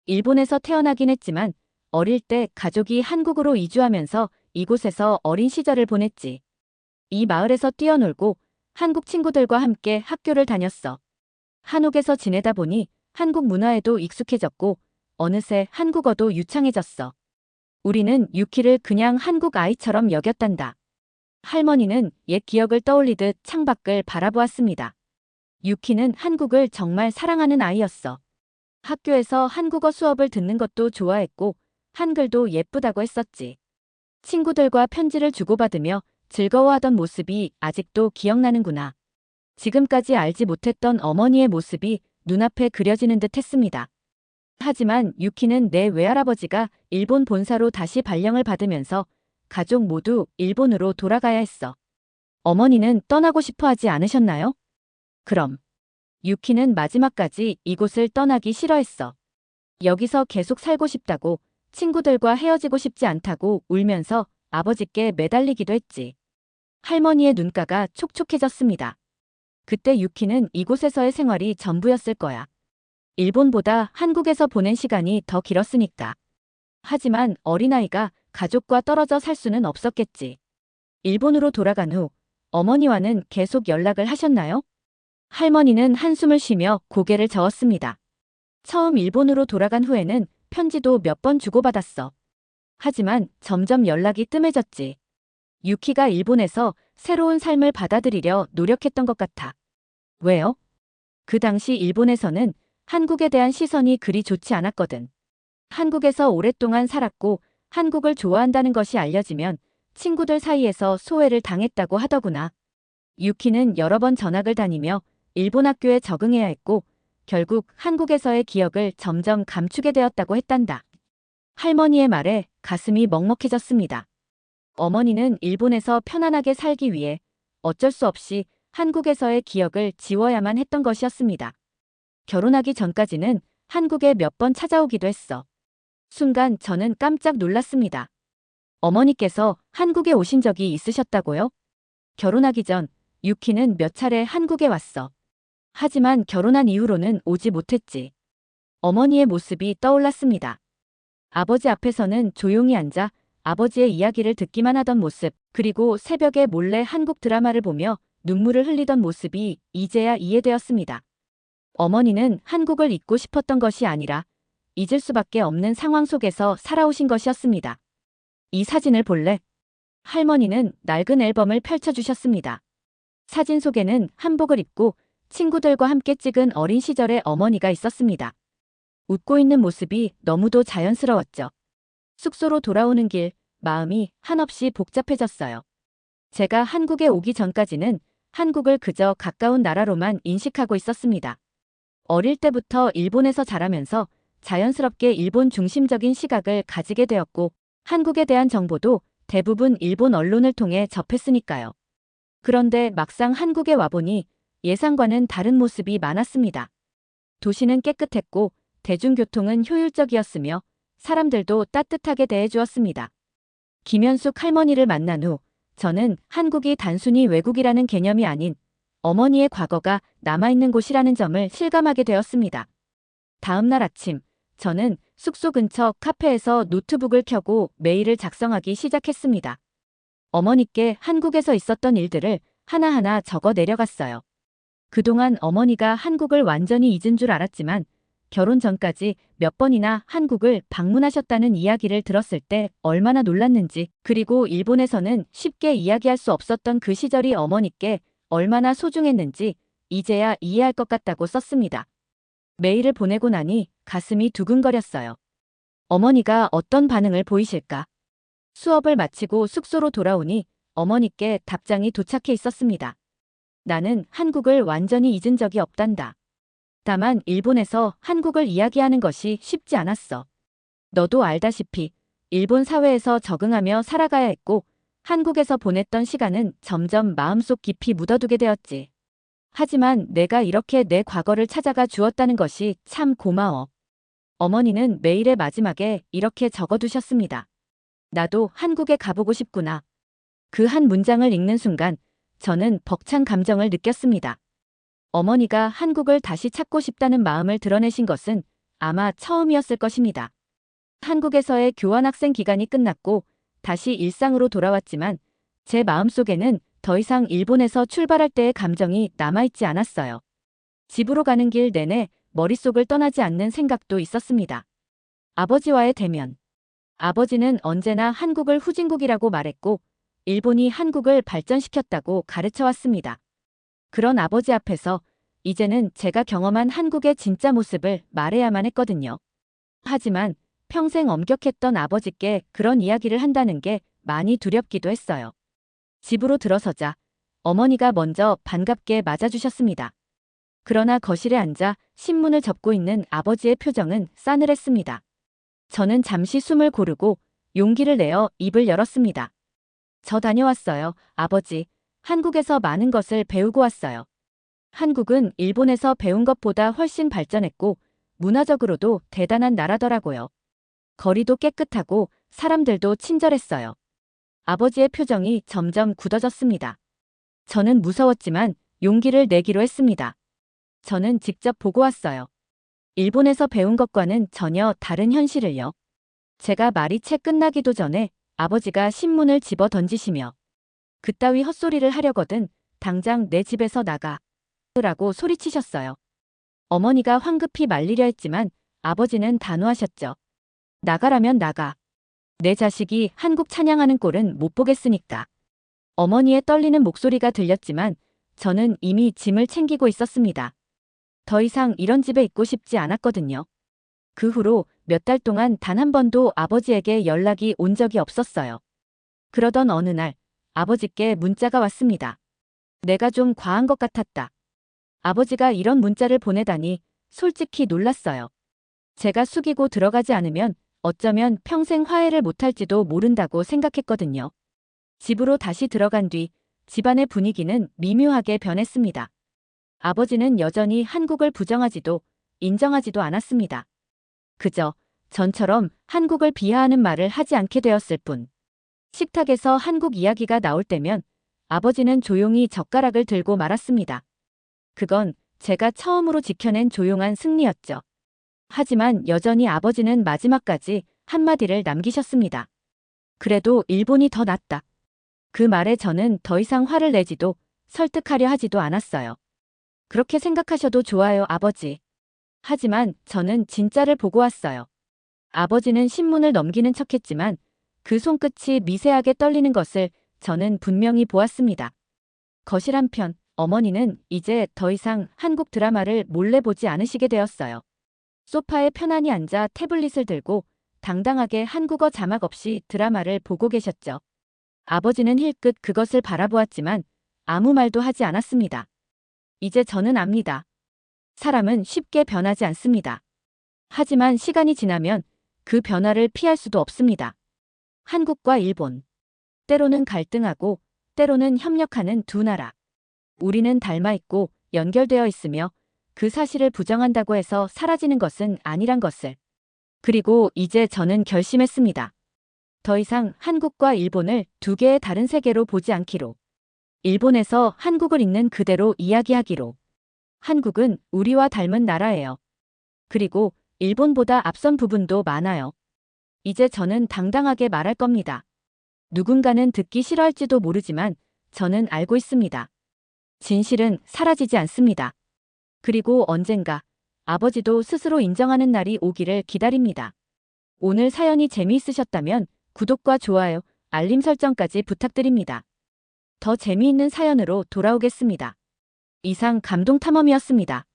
일본에서 태어나긴 했지만 어릴 때 가족이 한국으로 이주하면서 이곳에서 어린 시절을 보냈지. 이 마을에서 뛰어놀고 한국 친구들과 함께 학교를 다녔어. 한옥에서 지내다 보니 한국 문화에도 익숙해졌고 어느새 한국어도 유창해졌어. 우리는 유키를 그냥 한국 아이처럼 여겼단다. 할머니는 옛 기억을 떠올리듯 창밖을 바라보았습니다. 유키는 한국을 정말 사랑하는 아이였어. 학교에서 한국어 수업을 듣는 것도 좋아했고 한글도 예쁘다고 했었지. 친구들과 편지를 주고받으며 즐거워하던 모습이 아직도 기억나는구나. 지금까지 알지 못했던 어머니의 모습이 눈앞에 그려지는 듯 했습니다. 하지만 유키는 내 외할아버지가 일본 본사로 다시 발령을 받으면서 가족 모두 일본으로 돌아가야 했어. 어머니는 떠나고 싶어 하지 않으셨나요? 그럼. 유키는 마지막까지 이곳을 떠나기 싫어했어. 여기서 계속 살고 싶다고, 친구들과 헤어지고 싶지 않다고 울면서 아버지께 매달리기도 했지. 할머니의 눈가가 촉촉해졌습니다. 그때 유키는 이곳에서의 생활이 전부였을 거야. 일본보다 한국에서 보낸 시간이 더 길었으니까. 하지만 어린아이가 가족과 떨어져 살 수는 없었겠지. 일본으로 돌아간 후 어머니와는 계속 연락을 하셨나요? 할머니는 한숨을 쉬며 고개를 저었습니다. 처음 일본으로 돌아간 후에는 편지도 몇 번 주고받았어. 하지만 점점 연락이 뜸해졌지. 유키가 일본에서 새로운 삶을 받아들이려 노력했던 것 같아. 왜요? 그 당시 일본에서는 한국에 대한 시선이 그리 좋지 않았거든. 한국에서 오랫동안 살았고 한국을 좋아한다는 것이 알려지면 친구들 사이에서 소외를 당했다고 하더구나. 유키는 여러 번 전학을 다니며 일본 학교에 적응해야 했고 결국 한국에서의 기억을 점점 감추게 되었다고 했단다. 할머니의 말에 가슴이 먹먹해졌습니다. 어머니는 일본에서 편안하게 살기 위해 어쩔 수 없이 한국에서의 기억을 지워야만 했던 것이었습니다. 결혼하기 전까지는 한국에 몇 번 찾아오기도 했어. 순간 저는 깜짝 놀랐습니다. 어머니께서 한국에 오신 적이 있으셨다고요? 결혼하기 전 유키는 몇 차례 한국에 왔어. 하지만 결혼한 이후로는 오지 못했지. 어머니의 모습이 떠올랐습니다. 아버지 앞에서는 조용히 앉아 아버지의 이야기를 듣기만 하던 모습, 그리고 새벽에 몰래 한국 드라마를 보며 눈물을 흘리던 모습이 이제야 이해되었습니다. 어머니는 한국을 잊고 싶었던 것이 아니라 잊을 수밖에 없는 상황 속에서 살아오신 것이었습니다. 이 사진을 볼래? 할머니는 낡은 앨범을 펼쳐주셨습니다. 사진 속에는 한복을 입고 친구들과 함께 찍은 어린 시절의 어머니가 있었습니다. 웃고 있는 모습이 너무도 자연스러웠죠. 숙소로 돌아오는 길, 마음이 한없이 복잡해졌어요. 제가 한국에 오기 전까지는 한국을 그저 가까운 나라로만 인식하고 있었습니다. 어릴 때부터 일본에서 자라면서 자연스럽게 일본 중심적인 시각을 가지게 되었고 한국에 대한 정보도 대부분 일본 언론을 통해 접했으니까요. 그런데 막상 한국에 와보니 예상과는 다른 모습이 많았습니다. 도시는 깨끗했고 대중교통은 효율적이었으며 사람들도 따뜻하게 대해주었습니다. 김현숙 할머니를 만난 후 저는 한국이 단순히 외국이라는 개념이 아닌 어머니의 과거가 남아있는 곳이라는 점을 실감하게 되었습니다. 다음 날 아침, 저는 숙소 근처 카페에서 노트북을 켜고 메일을 작성하기 시작했습니다. 어머니께 한국에서 있었던 일들을 하나하나 적어 내려갔어요. 그동안 어머니가 한국을 완전히 잊은 줄 알았지만 결혼 전까지 몇 번이나 한국을 방문하셨다는 이야기를 들었을 때 얼마나 놀랐는지, 그리고 일본에서는 쉽게 이야기할 수 없었던 그 시절이 어머니께 얼마나 소중했는지 이제야 이해할 것 같다고 썼습니다. 메일을 보내고 나니 가슴이 두근거렸어요. 어머니가 어떤 반응을 보이실까? 수업을 마치고 숙소로 돌아오니 어머니께 답장이 도착해 있었습니다. 나는 한국을 완전히 잊은 적이 없단다. 다만 일본에서 한국을 이야기하는 것이 쉽지 않았어. 너도 알다시피 일본 사회에서 적응하며 살아가야 했고 한국에서 보냈던 시간은 점점 마음속 깊이 묻어두게 되었지. 하지만 내가 이렇게 내 과거를 찾아가 주었다는 것이 참 고마워. 어머니는 메일의 마지막에 이렇게 적어두셨습니다. 나도 한국에 가보고 싶구나. 그 한 문장을 읽는 순간 저는 벅찬 감정을 느꼈습니다. 어머니가 한국을 다시 찾고 싶다는 마음을 드러내신 것은 아마 처음이었을 것입니다. 한국에서의 교환학생 기간이 끝났고 다시 일상으로 돌아왔지만 제 마음속에는 더 이상 일본에서 출발할 때의 감정이 남아있지 않았어요. 집으로 가는 길 내내 머릿속을 떠나지 않는 생각도 있었습니다. 아버지와의 대면. 아버지는 언제나 한국을 후진국이라고 말했고 일본이 한국을 발전시켰다고 가르쳐왔습니다. 그런 아버지 앞에서 이제는 제가 경험한 한국의 진짜 모습을 말해야만 했거든요. 하지만 평생 엄격했던 아버지께 그런 이야기를 한다는 게 많이 두렵기도 했어요. 집으로 들어서자 어머니가 먼저 반갑게 맞아주셨습니다. 그러나 거실에 앉아 신문을 접고 있는 아버지의 표정은 싸늘했습니다. 저는 잠시 숨을 고르고 용기를 내어 입을 열었습니다. 저 다녀왔어요, 아버지. 한국에서 많은 것을 배우고 왔어요. 한국은 일본에서 배운 것보다 훨씬 발전했고 문화적으로도 대단한 나라더라고요. 거리도 깨끗하고 사람들도 친절했어요. 아버지의 표정이 점점 굳어졌습니다. 저는 무서웠지만 용기를 내기로 했습니다. 저는 직접 보고 왔어요. 일본에서 배운 것과는 전혀 다른 현실을요. 제가 말이 채 끝나기도 전에 아버지가 신문을 집어 던지시며 그따위 헛소리를 하려거든 당장 내 집에서 나가 라고 소리치셨어요. 어머니가 황급히 말리려 했지만 아버지는 단호하셨죠. 나가라면 나가. 내 자식이 한국 찬양하는 꼴은 못 보겠으니까. 어머니의 떨리는 목소리가 들렸지만 저는 이미 짐을 챙기고 있었습니다. 더 이상 이런 집에 있고 싶지 않았거든요. 그 후로 몇 달 동안 단 한 번도 아버지에게 연락이 온 적이 없었어요. 그러던 어느 날 아버지께 문자가 왔습니다. 내가 좀 과한 것 같았다. 아버지가 이런 문자를 보내다니 솔직히 놀랐어요. 제가 숙이고 들어가지 않으면 어쩌면 평생 화해를 못할지도 모른다고 생각했거든요. 집으로 다시 들어간 뒤 집안의 분위기는 미묘하게 변했습니다. 아버지는 여전히 한국을 부정하지도 인정하지도 않았습니다. 그저 전처럼 한국을 비하하는 말을 하지 않게 되었을 뿐. 식탁에서 한국 이야기가 나올 때면 아버지는 조용히 젓가락을 들고 말았습니다. 그건 제가 처음으로 지켜낸 조용한 승리였죠. 하지만 여전히 아버지는 마지막까지 한마디를 남기셨습니다. 그래도 일본이 더 낫다. 그 말에 저는 더 이상 화를 내지도 설득하려 하지도 않았어요. 그렇게 생각하셔도 좋아요, 아버지. 하지만 저는 진짜를 보고 왔어요. 아버지는 신문을 넘기는 척했지만 그 손끝이 미세하게 떨리는 것을 저는 분명히 보았습니다. 거실 한편 어머니는 이제 더 이상 한국 드라마를 몰래 보지 않으시게 되었어요. 소파에 편안히 앉아 태블릿을 들고 당당하게 한국어 자막 없이 드라마를 보고 계셨죠. 아버지는 힐끗 그것을 바라보았지만 아무 말도 하지 않았습니다. 이제 저는 압니다. 사람은 쉽게 변하지 않습니다. 하지만 시간이 지나면 그 변화를 피할 수도 없습니다. 한국과 일본. 때로는 갈등하고 때로는 협력하는 두 나라. 우리는 닮아 있고 연결되어 있으며 그 사실을 부정한다고 해서 사라지는 것은 아니란 것을. 그리고 이제 저는 결심했습니다. 더 이상 한국과 일본을 두 개의 다른 세계로 보지 않기로. 일본에서 한국을 있는 그대로 이야기하기로. 한국은 우리와 닮은 나라예요. 그리고 일본보다 앞선 부분도 많아요. 이제 저는 당당하게 말할 겁니다. 누군가는 듣기 싫어할지도 모르지만 저는 알고 있습니다. 진실은 사라지지 않습니다. 그리고 언젠가 아버지도 스스로 인정하는 날이 오기를 기다립니다. 오늘 사연이 재미있으셨다면 구독과 좋아요, 알림 설정까지 부탁드립니다. 더 재미있는 사연으로 돌아오겠습니다. 이상 감동탐험이었습니다.